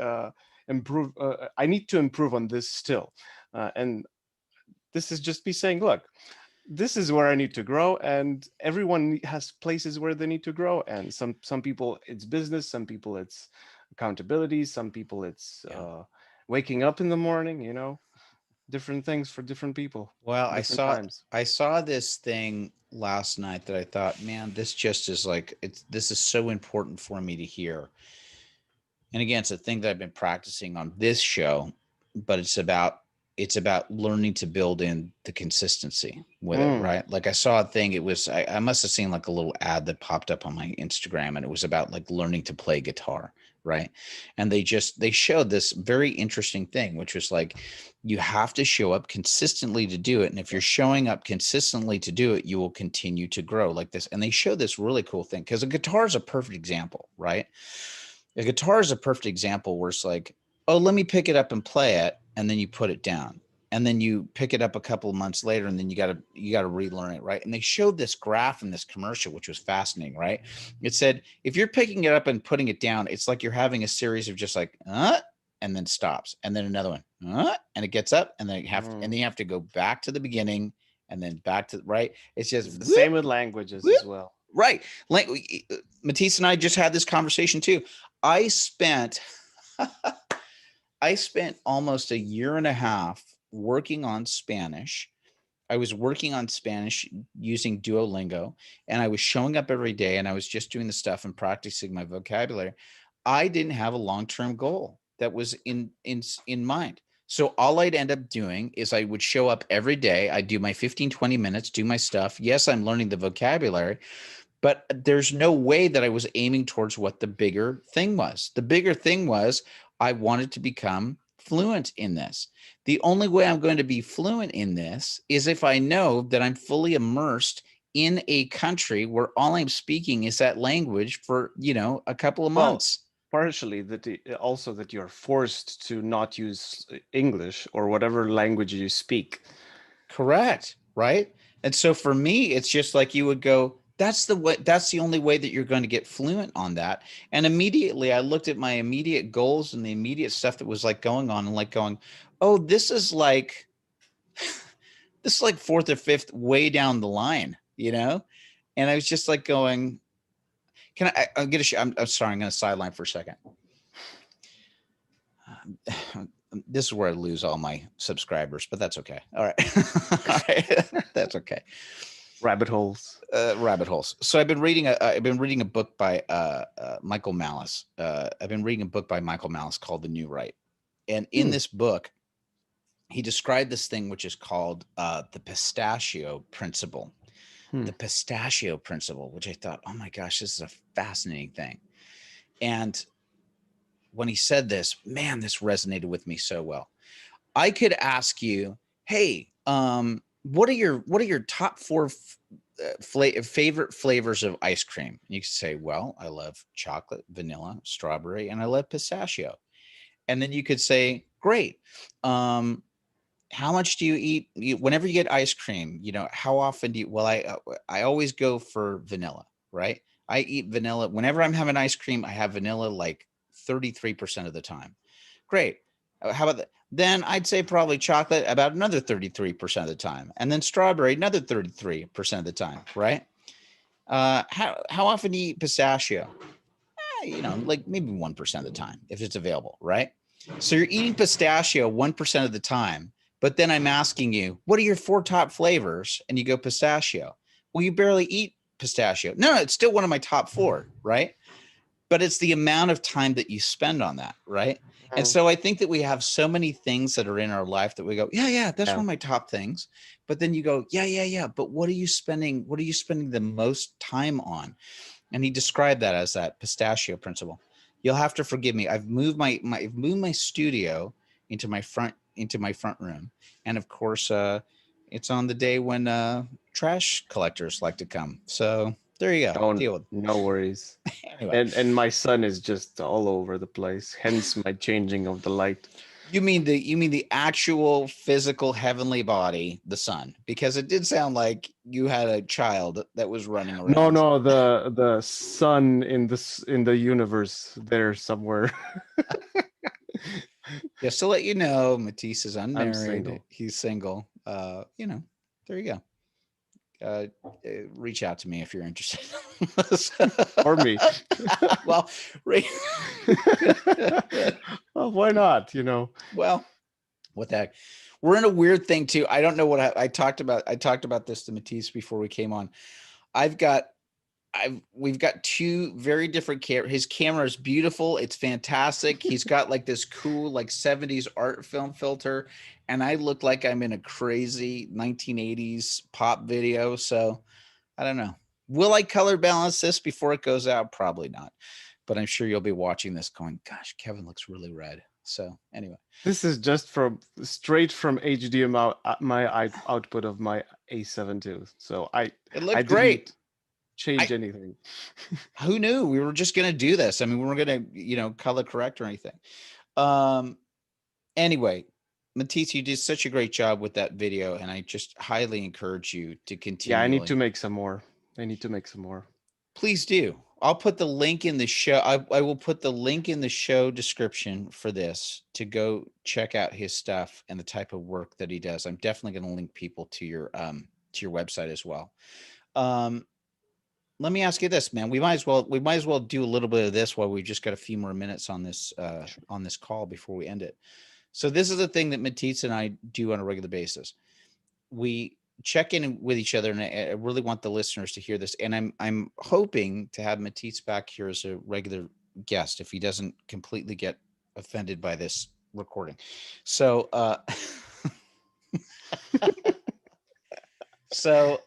improve. I need to improve on this still, and this is just me saying, look, this is where I need to grow, and everyone has places where they need to grow. And some people it's business, some people it's accountability, some people it's Yeah. waking up in the morning. Different things for different people, Well, different times. I saw this thing last night that I thought, man, this just is like this is so important for me to hear. And again, it's a thing that I've been practicing on this show, but it's about learning to build in the consistency with it, Mm, right? Like I saw a thing, it was I must have seen like a little ad that popped up on my Instagram, and it was about like learning to play guitar, right? And they showed this very interesting thing, which was like you have to show up consistently to do it. And if you're showing up consistently to do it, you will continue to grow like this. And they showed this really cool thing because a guitar is a perfect example, right? A guitar is a perfect example where it's like, oh, let me pick it up and play it. And then you put it down. And then you pick it up a couple of months later, and then you gotta relearn it, right? And they showed this graph in this commercial, which was fascinating, right? It said, if you're picking it up and putting it down, it's like you're having a series of just like, and then stops, and then another one, and it gets up, and then and then you have to go back to the beginning, and then back to right. It's just it's the same with languages as well, right? Like Matisse and I just had this conversation too. I spent almost a year and a half working on Spanish. I was working on Spanish using Duolingo, and I was showing up every day, and I was just doing the stuff and practicing my vocabulary. I didn't have a long-term goal that was in mind. So all I'd end up doing is I would show up every day. I'd do my 15, 20 minutes, do my stuff. Yes, I'm learning the vocabulary, but there's no way that I was aiming towards what the bigger thing was. The bigger thing was I wanted to become fluent in this. The only way I'm going to be fluent in this is if I know that I'm fully immersed in a country where all I'm speaking is that language for, a couple of months. Partially that also that you're forced to not use English or whatever language you speak. Correct. Right. And so for me, it's just like you would go, that's the only way that you're going to get fluent on that. And immediately I looked at my immediate goals and the immediate stuff that was like going on and like going, oh, this is like fourth or fifth way down the line, And I was just like going, I'm sorry, I'm going to sideline for a second. This is where I lose all my subscribers, but that's okay. All right. All right. That's okay. Rabbit holes. So I've been reading a book by Michael Malice. I've been reading a book by Michael Malice called The New Right. And in this book, he described this thing which is called the pistachio principle. The pistachio principle, which I thought, oh my gosh, this is a fascinating thing. And when he said this, man, this resonated with me so well. I could ask you, hey, what are your top four favorite flavors of ice cream? And you could say, well, I love chocolate, vanilla, strawberry, and I love pistachio. And then you could say, great. How much do you eat whenever you get ice cream? How often do you? Well, I always go for vanilla, right? I eat vanilla whenever I'm having ice cream. I have vanilla like 33% of the time. Great. How about that? Then I'd say probably chocolate about another 33% of the time, and then strawberry another 33% of the time, right? How often do you eat pistachio? Like maybe 1% of the time if it's available, right? So you're eating pistachio 1% of the time. But then I'm asking you, what are your four top flavors? And you go pistachio. Well, you barely eat pistachio. No, it's still one of my top four, right? But it's the amount of time that you spend on that, right? And so I think that we have so many things that are in our life that we go, yeah, that's one of my top things. But then you go, yeah. But what are you spending the most time on? And he described that as that pistachio principle. You'll have to forgive me. I've moved my studio into my front room, and of course it's on the day when trash collectors like to come, so there you go. Deal with it. No worries. Anyway. And my son is just all over the place, hence my changing of the light. You mean the actual physical heavenly body, the sun? Because it did sound like you had a child that was running around. No, the sun in the universe there somewhere. Just to let you know, Matisse is unmarried. Single. He's single. There you go. Reach out to me if you're interested. Or me. Well, well, why not? Well, what the heck? We're in a weird thing too. I don't know what I talked about. I talked about this to Matisse before we came on. We've got two very different his camera is beautiful. It's fantastic. He's got like this cool, like 70s art film filter. And I look like I'm in a crazy 1980s pop video. So I don't know. Will I color balance this before it goes out? Probably not. But I'm sure you'll be watching this going, gosh, Kevin looks really red. So anyway. This is just straight from HDMI, my output of my A7 II. So it looked great. Change anything. Who knew we were just going to do this? I mean, we weren't going to, color correct or anything. Anyway, Matic, you did such a great job with that video, and I just highly encourage you to Yeah, I need to continually. make some more. I need to make some more. Please do. I'll put the link in the show. I will put the link in the show description for this to go check out his stuff and the type of work that he does. I'm definitely going to link people to your website as well. Um, Let me ask you this, man. We might as well do a little bit of this while we've just got a few more minutes Sure. on this call before we end it. So this is a thing that Matisse and I do on a regular basis. We check in with each other, and I really want the listeners to hear this. And I'm hoping to have Matisse back here as a regular guest if he doesn't completely get offended by this recording. So so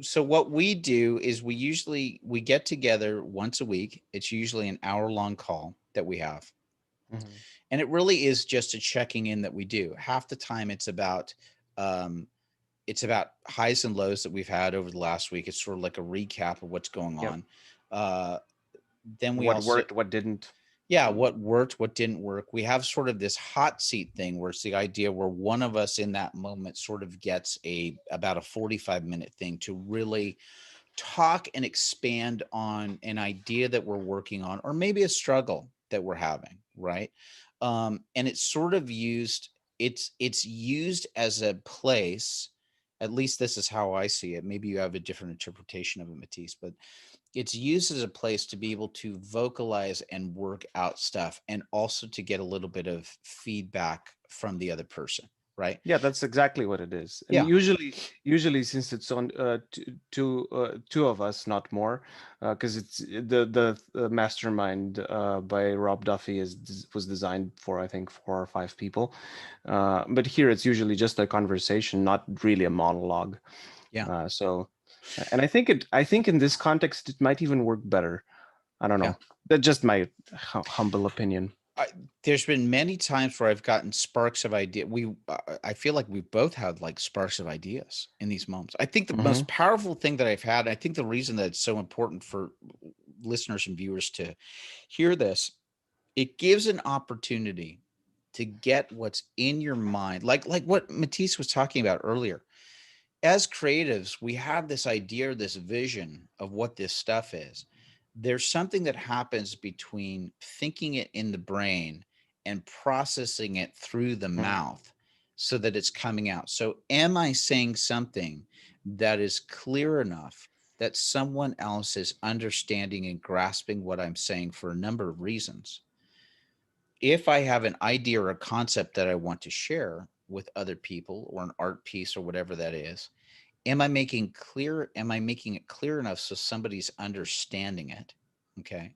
so what we do is we get together once a week. It's usually an hour-long call that we have. Mhm. And it really is just a checking in that we do. Half the time um it's about highs and lows that we've had over the last week. It's sort of like a recap of what's going Yep. on. Uh then we What also, worked, what didn't. yeah, what worked, what didn't work. We have sort of this hot seat thing where it's the idea where one of us in that moment sort of gets a about a 45-minute thing to really talk and expand on an idea that we're working on, or maybe a struggle that we're having, right? And it's sort of used, it's used as a place, at least this is how I see it. Maybe you have a different interpretation of it, Matisse, but it's used as a place to be able to vocalize and work out stuff, and also to get a little bit of feedback from the other person, right? Yeah, that's exactly what it is. And Yeah. usually, since it's on two of us, not more, because it's the mastermind by Rob Duffy was designed for, I think, 4 or 5 people. But here it's usually just a conversation, not really a monologue. Yeah. So, and I think in this context it might even work better. I don't Yeah. know. That's just my humble opinion. I, there's been many times where I've gotten sparks of idea. I feel like we both had like sparks of ideas in these moments. I think the Hmm. most powerful thing that I've had, I think the reason that it's so important for listeners and viewers to hear this, it gives an opportunity to get what's in your mind, like what Matisse was talking about earlier. As creatives, we have this idea, this vision of what this stuff is. There's something that happens between thinking it in the brain and processing it through the mouth so that it's coming out. So, am I saying something that is clear enough that someone else is understanding and grasping what I'm saying for a number of reasons? If I have an idea or a concept that I want to share with other people, or an art piece or whatever that is, am I making it clear enough so somebody's understanding it? Okay.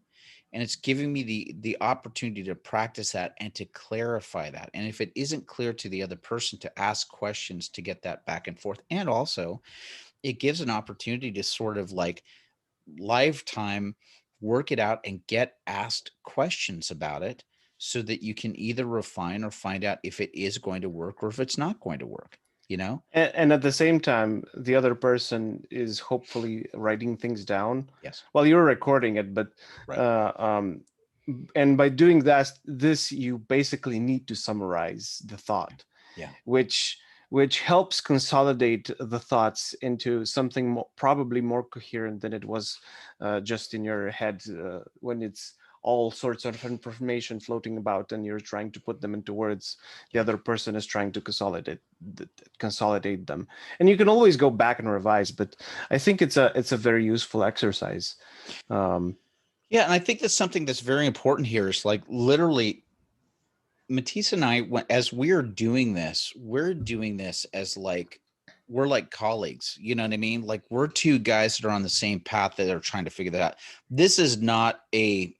And it's giving me the opportunity to practice that and to clarify that. And if it isn't clear to the other person, to ask questions to get that back and forth. And also it gives an opportunity to sort of like lifetime work it out and get asked questions about it, so that you can either refine or find out if it is going to work or if it's not going to work, you know? And at the same time, the other person is hopefully writing things down Yes. while you're recording it. But Right. uh, um, and by doing this you basically need to summarize the thought, Yeah. which helps consolidate the thoughts into something probably more coherent than it was just in your head when it's all sorts of information floating about and you're trying to put them into words. The Yeah. other person is trying to consolidate them, and you can always go back and revise, but I think it's a very useful exercise. um, Yeah, and I think that's something that's very important here is like literally Matisse and I, as we're doing this as like, we're like colleagues, you know what I mean? Like we're two guys that are on the same path that are trying to figure that out. This is not a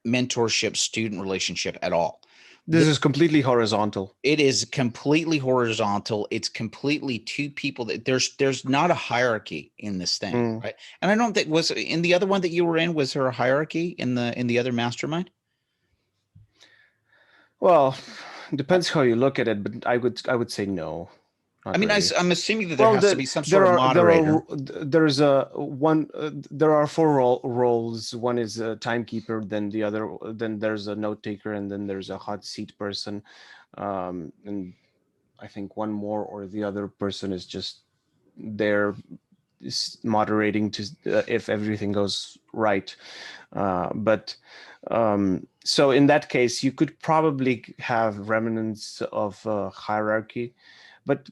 mentorship student relationship at all. this is completely horizontal. It is completely horizontal. It's completely two people that there's not a hierarchy in this thing, Mm. right? And I don't think, was in the other one that you were in, was there a hierarchy in the other mastermind? Well, depends how you look at it, but I would say no. not I mean, really. I'm assuming that there Well, has to be some sort of moderator. there's a one. There are four roles. One is a timekeeper. Then there's a note taker, and then there's a hot seat person. And I think one more or the other person is just there moderating to if everything goes right. But so in that case, you could probably have remnants of hierarchy, but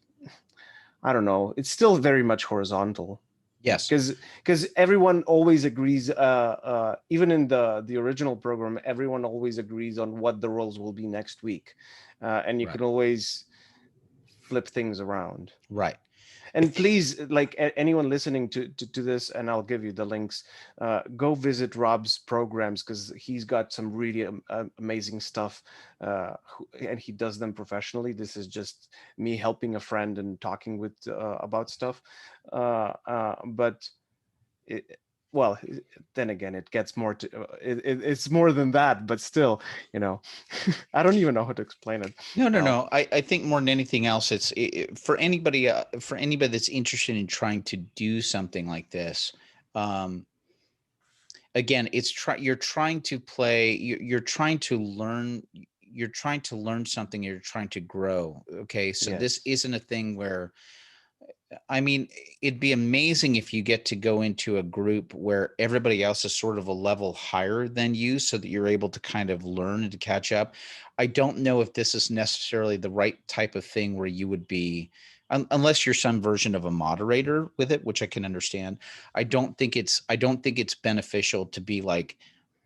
I don't know. It's still very much horizontal Yes. because everyone always agrees. Even in the original program, everyone always agrees on what the roles will be next week, and you Right. can always flip things around. Right. And please, like anyone listening to this, and I'll give you the links, go visit Rob's programs because he's got some really amazing stuff, and he does them professionally. This is just me helping a friend and talking with about stuff. But it, well, then again, it gets more to it's more than that, but still, I don't even know how to explain it. No. I think more than anything else, it's for anybody that's interested in trying to do something like this. Again, you're trying to play. You're trying to learn. You're trying to learn something. You're trying to grow. Okay, so this Yes. isn't a thing where. I mean, it'd be amazing if you get to go into a group where everybody else is sort of a level higher than you so that you're able to kind of learn and to catch up. I don't know if this is necessarily the right type of thing where you would be, unless you're some version of a moderator with it, which I can understand. I don't think it's beneficial to be like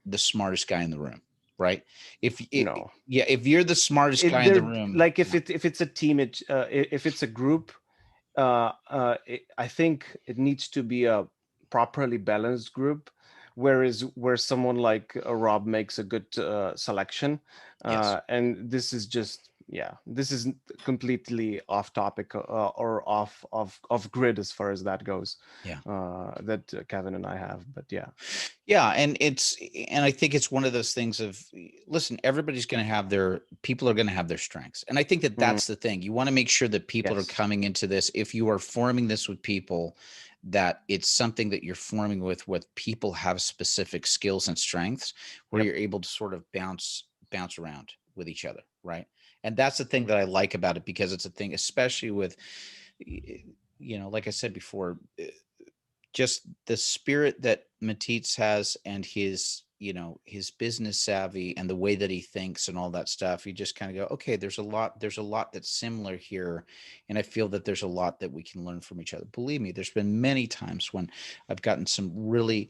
the smartest guy in the room, right? No. If you're the smartest guy in the They're room, like if it's a team, if it's a group, I think it needs to be a properly balanced group. Whereas where someone like Rob makes a good selection, yes. and this is just this is completely off topic or off grid as far as that goes. Yeah. That Kevin and I have, but yeah. Yeah, and I think it's one of those things of, listen, everybody's going to have people are going to have their strengths. And I think that Mm, that's the thing. You want to make sure that people are yes. coming into this. If you are forming this with people, that it's something that you're forming with what people have specific skills and strengths where Yep. you're able to sort of bounce around with each other, right? And that's the thing that I like about it, because it's a thing, especially with, like I said before, just the spirit that Matic has and his business savvy and the way that he thinks and all that stuff. You just kind of go, okay, there's a lot that's similar here. And I feel that there's a lot that we can learn from each other. Believe me, there's been many times when I've gotten some really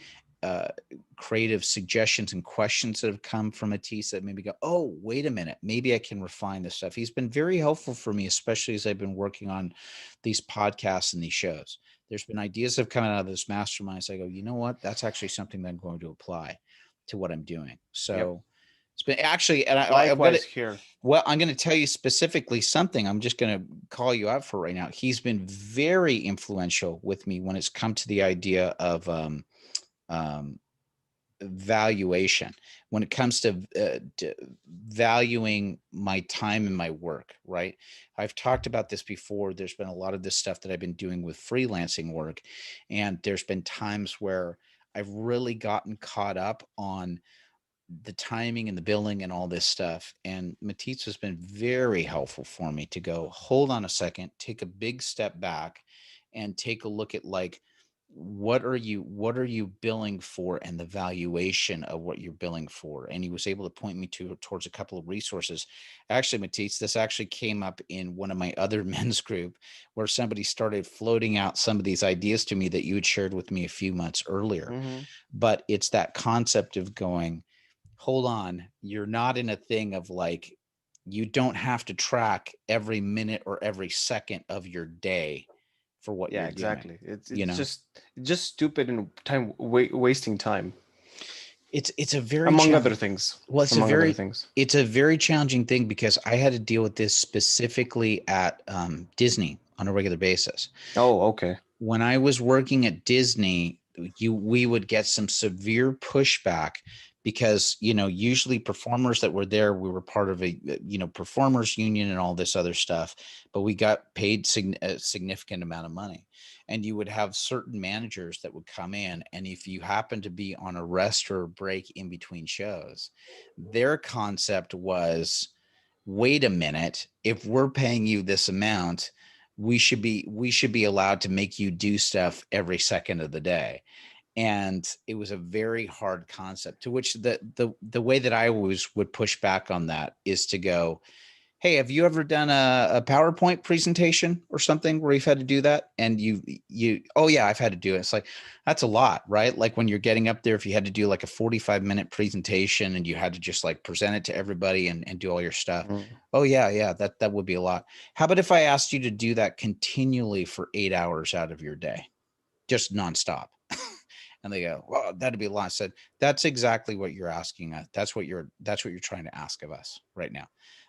creative suggestions and questions that have come from Matic that maybe go, oh, wait a minute, maybe I can refine this stuff. He's been very helpful for me, especially as I've been working on these podcasts and these shows. There's been ideas that have come out of this mastermind. I go, you know what? That's actually something that I'm going to apply to what I'm doing. Yep. So it's been actually, and I've got Likewise it. here. Well, I'm going to tell you specifically something. I'm just going to call you out for right now. He's been very influential with me when it's come to the idea of um, valuation, when it comes to valuing my time and my work, right? I've talked about this before. There's been a lot of this stuff that I've been doing with freelancing work, and there's been times where I've really gotten caught up on the timing and the billing and all this stuff. And Matic has been very helpful for me to go, hold on a second, take a big step back and take a look at, like, what are you billing for and the valuation of what you're billing for. And he was able to point me towards a couple of resources. Actually, Matic, this actually came up in one of my other men's group, where somebody started floating out some of these ideas to me that you had shared with me a few months earlier. Mm-hmm. But it's that concept of going, hold on, you're not in a thing of like, you don't have to track every minute or every second of your day for what Yeah, you're doing. exactly. It's You know, just stupid and wasting time, it's a very among other challenging. things. Well, Among other things. it's a very challenging thing, because I had to deal with this specifically at Disney on a regular basis. Oh, okay. When I was working at Disney, we would get some severe pushback because, usually performers that were there, we were part of a, performers union and all this other stuff, but we got paid a significant amount of money. And you would have certain managers that would come in, and if you happen to be on a rest or a break in between shows, their concept was, wait a minute, if we're paying you this amount, we should be allowed to make you do stuff every second of the day. And it was a very hard concept, to which the way that I always would push back on that is to go, hey, have you ever done a PowerPoint presentation or something where you've had to do that? And oh yeah, I've had to do it. It's like, that's a lot, right? Like when you're getting up there, if you had to do like a 45-minute presentation and you had to just like present it to everybody and do all your stuff. Oh yeah, that would be a lot. How about if I asked you to do that continually for 8 hours out of your day, just nonstop? And they go, well, that'd be a lot. I said, that's exactly what you're asking us. That's what you're trying to ask of us right now.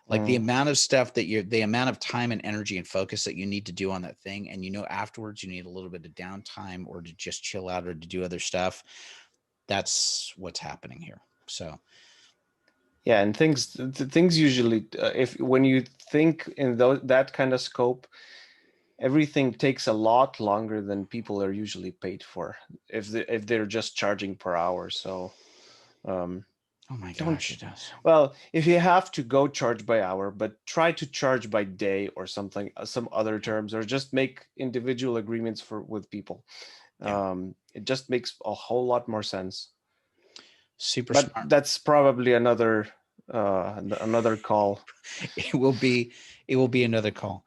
Like the amount of stuff the amount of time and energy and focus that you need to do on that thing. And, afterwards you need a little bit of downtime or to just chill out or to do other stuff. That's what's happening here. So. Yeah. And things usually, when you think in that kind of scope, everything takes a lot longer than people are usually paid for if they're just charging per hour. So, oh my gosh, it does. Well, if you have to go charge by hour, but try to charge by day or something, some other terms, or just make individual agreements with people. Yeah. It just makes a whole lot more sense. Super but smart. That's probably another call. It will be another call.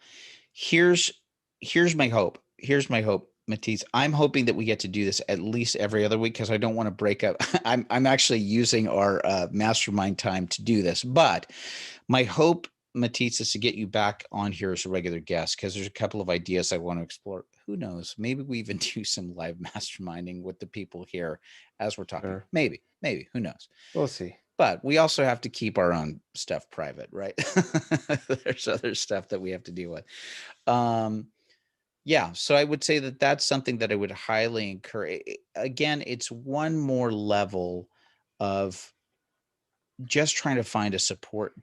Here's my hope. Matisse. I'm hoping that we get to do this at least every other week, because I don't want to break up. I'm actually using our mastermind time to do this, but my hope, Matisse, is to get you back on here as a regular guest, because there's a couple of ideas I want to explore. Who knows? Maybe we even do some live masterminding with the people here as we're talking. Sure. Maybe. Who knows? We'll see. But we also have to keep our own stuff private, right? There's other stuff that we have to deal with. Yeah, so I would say that that's something that I would highly encourage. Again, it's one more level of just trying to find a support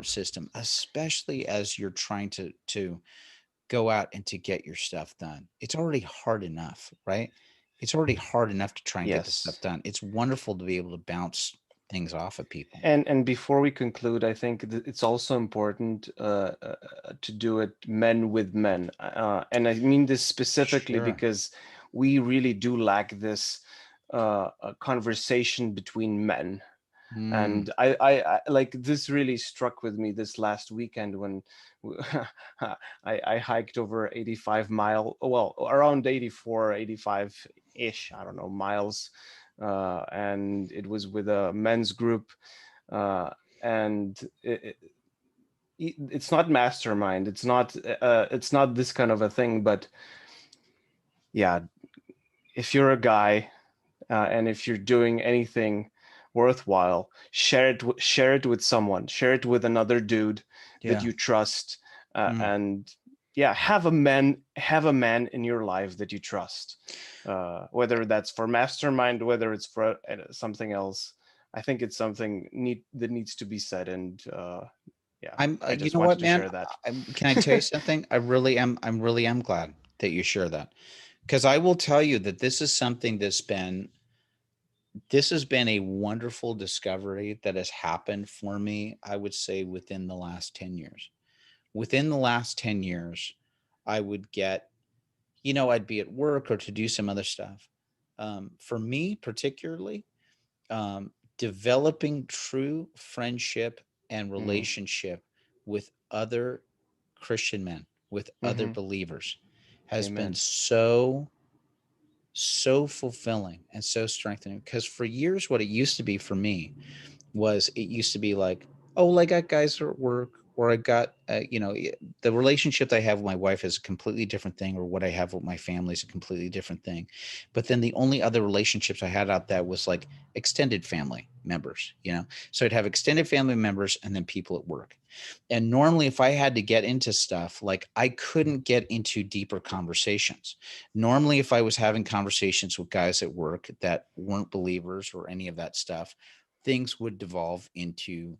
system, especially as you're trying to go out and to get your stuff done. It's already hard enough, right? It's already hard enough to try and get the stuff done. It's wonderful to be able to bounce things off of people. And before we conclude, I think it's also important to do it men with men, and I mean this specifically because we really do lack this conversation between men. And I like, this really struck with me this last weekend when I hiked over 85 around 84, 85 ish, I don't know, miles. And it was with a men's group. And it's not mastermind. It's not this kind of a thing, but yeah, if you're a guy and if you're doing anything worthwhile, share it with someone, share it with another dude that you trust, and have a man in your life that you trust, whether that's for mastermind, whether it's for something else. I think it's something that needs to be said. And I just wanted to share that. Can I tell you something? I'm really glad that you share that, because I will tell you that this is something this has been a wonderful discovery that has happened for me, I would say, within the last 10 years. Within the last 10 years, I would get, I'd be at work or to do some other stuff. For me, particularly, developing true friendship and relationship with other Christian men, with other believers, has been so fulfilling and so strengthening. Because for years, what it used to be for me was, it used to be like, oh, like, I got guys at work, or I got, the relationship that I have with my wife is a completely different thing, or what I have with my family is a completely different thing. But then the only other relationships I had out there was like extended family members, So I'd have extended family members and then people at work. And normally, if I had to get into stuff, like I couldn't get into deeper conversations. Normally, if I was having conversations with guys at work that weren't believers or any of that stuff, things would devolve into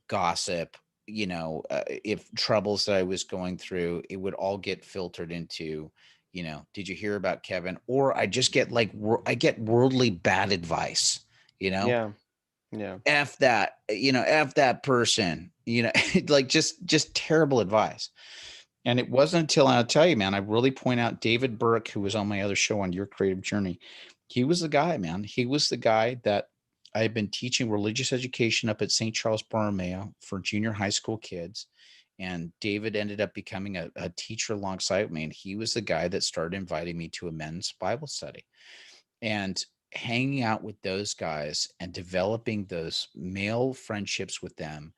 gossip. If troubles that I was going through, it would all get filtered into, did you hear about Kevin? Or I just get like, I get worldly bad advice, Yeah. Yeah. F that, F that person, like just terrible advice. And it wasn't until, I'll tell you, man, I really point out David Burke, who was on my other show on Your Creative Journey. He was the guy, man. He was the guy that I had been teaching religious education up at St. Charles Borromeo for junior high school kids. And David ended up becoming a teacher alongside me. And he was the guy that started inviting me to a men's Bible study. And hanging out with those guys and developing those male friendships with them.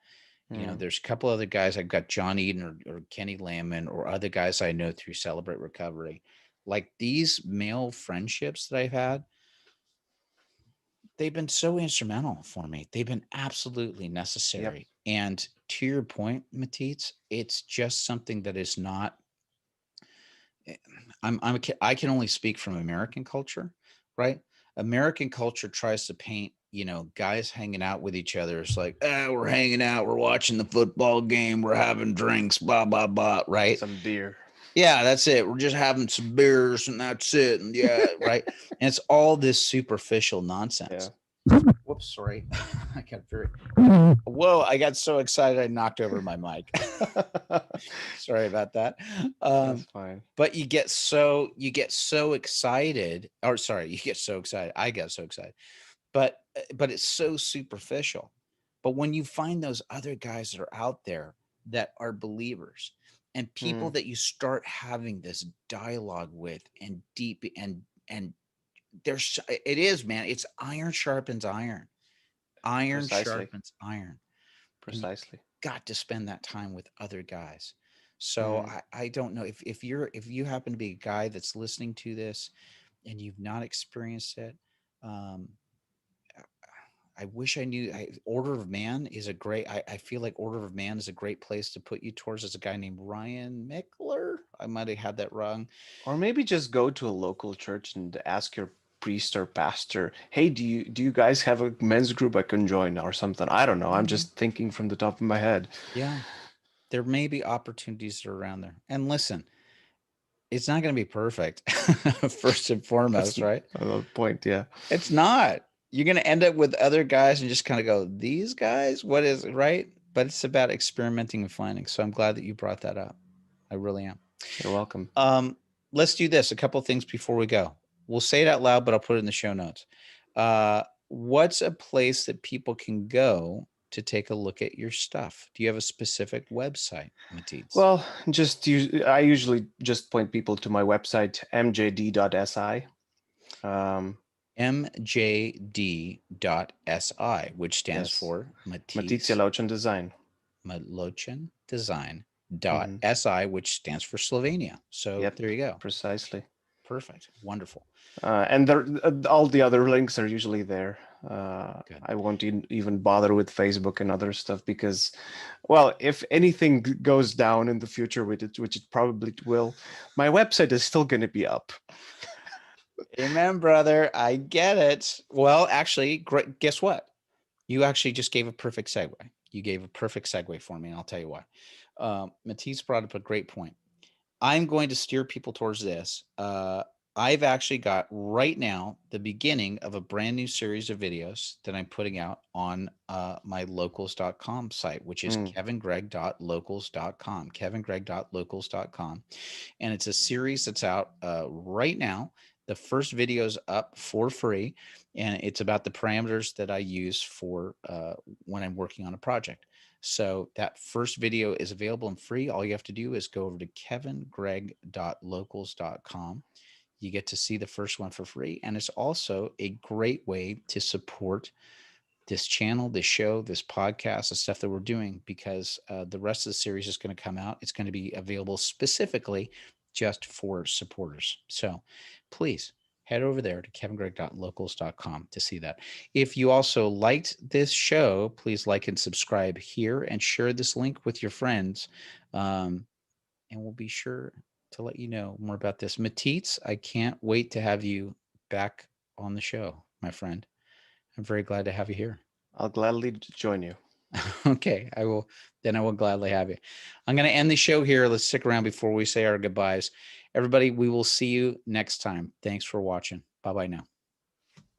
There's a couple other guys. I've got John Eden or Kenny Lamon or other guys I know through Celebrate Recovery. Like these male friendships that I've had, they've been so instrumental for me. They've been absolutely Yep. necessary. And to your point, Matisse, it's just something that is not. I can only speak from American culture, right? American culture tries to paint, guys hanging out with each other. It's like, we're hanging out, we're watching the football game, we're having drinks, blah, blah, blah, right? Some beer. Yeah, that's it. We're just having some beers and that's it. And yeah, right. And it's all this superficial nonsense. Whoops, sorry. I got very whoa, I got so excited I knocked over my mic. Sorry about that. That's Um, fine. but you get so excited, or sorry, you get so excited. I get so excited, but it's so superficial. But when you find those other guys that are out there that are believers and people Mm, that you start having this dialogue with and deep and there's it is, man, it's iron sharpens iron. Iron precisely. sharpens iron. And you Precisely. got to spend that time with other guys. So Mm. I don't know if you happen to be a guy that's listening to this and you've not experienced it. Um, I wish I knew. Order of Man is a great. I feel like Order of Man is a great place to put you towards. As a guy named Ryan Mickler. I might have had that wrong. Or maybe just go to a local church and ask your priest or pastor, "Hey, do you guys have a men's group I can join or something?" I don't know. I'm Mhm. just thinking from the top of my head. Yeah, there may be opportunities that are around there. And listen, it's not going to be perfect. First and That's foremost, right? the point. Yeah. It's not. You're going to end up with other guys and just kind of go, these guys, what is it, right? But it's about experimenting and finding. So I'm glad that you brought that up. I really am. You're welcome. Um, let's do this. A couple of things before we go. We'll say it out loud, but I'll put it in the show notes. What's a place that people can go to take a look at your stuff? Do you have a specific website, Matis? Well, I usually just point people to my website, mjd.si. mjd.si, which stands Yes, for Matic Matisse Jelovčan Design. Malochan Design Hmm. .si, which stands for Slovenia. So Yep, there you go. precisely. Perfect. Wonderful. And all the other links are usually there. Good. I won't even bother with Facebook and other stuff because, well, if anything goes down in the future with it, which it probably will, my website is still going to be up. Amen, brother. I get it. Well, actually, great. Guess what? You actually just gave a perfect segue. You gave a perfect segue for me, and I'll tell you why. Matisse brought up a great point. I'm going to steer people towards this. I've actually got right now the beginning of a brand new series of videos that I'm putting out on my locals.com site, which is Mm. kevingreg.locals.com, kevingreg.locals.com. And it's a series that's out right now. The first video is up for free, and it's about the parameters that I use for when I'm working on a project. So that first video is available and free. All you have to do is go over to kevingreg.locals.com. You get to see the first one for free. And it's also a great way to support this channel, this show, this podcast, the stuff that we're doing, because the rest of the series is going to come out. It's going to be available specifically just for supporters. So please head over there to kevingregg.locals.com to see that. If you also liked this show, please like and subscribe here and share this link with your friends. And we'll be sure to let you know more about this. Matic, I can't wait to have you back on the show, my friend. I'm very glad to have you here. I'll gladly join you. Okay, I will gladly have you. I'm going to end the show here. Let's stick around before we say our goodbyes. Everybody, we will see you next time. Thanks for watching. Bye-bye now.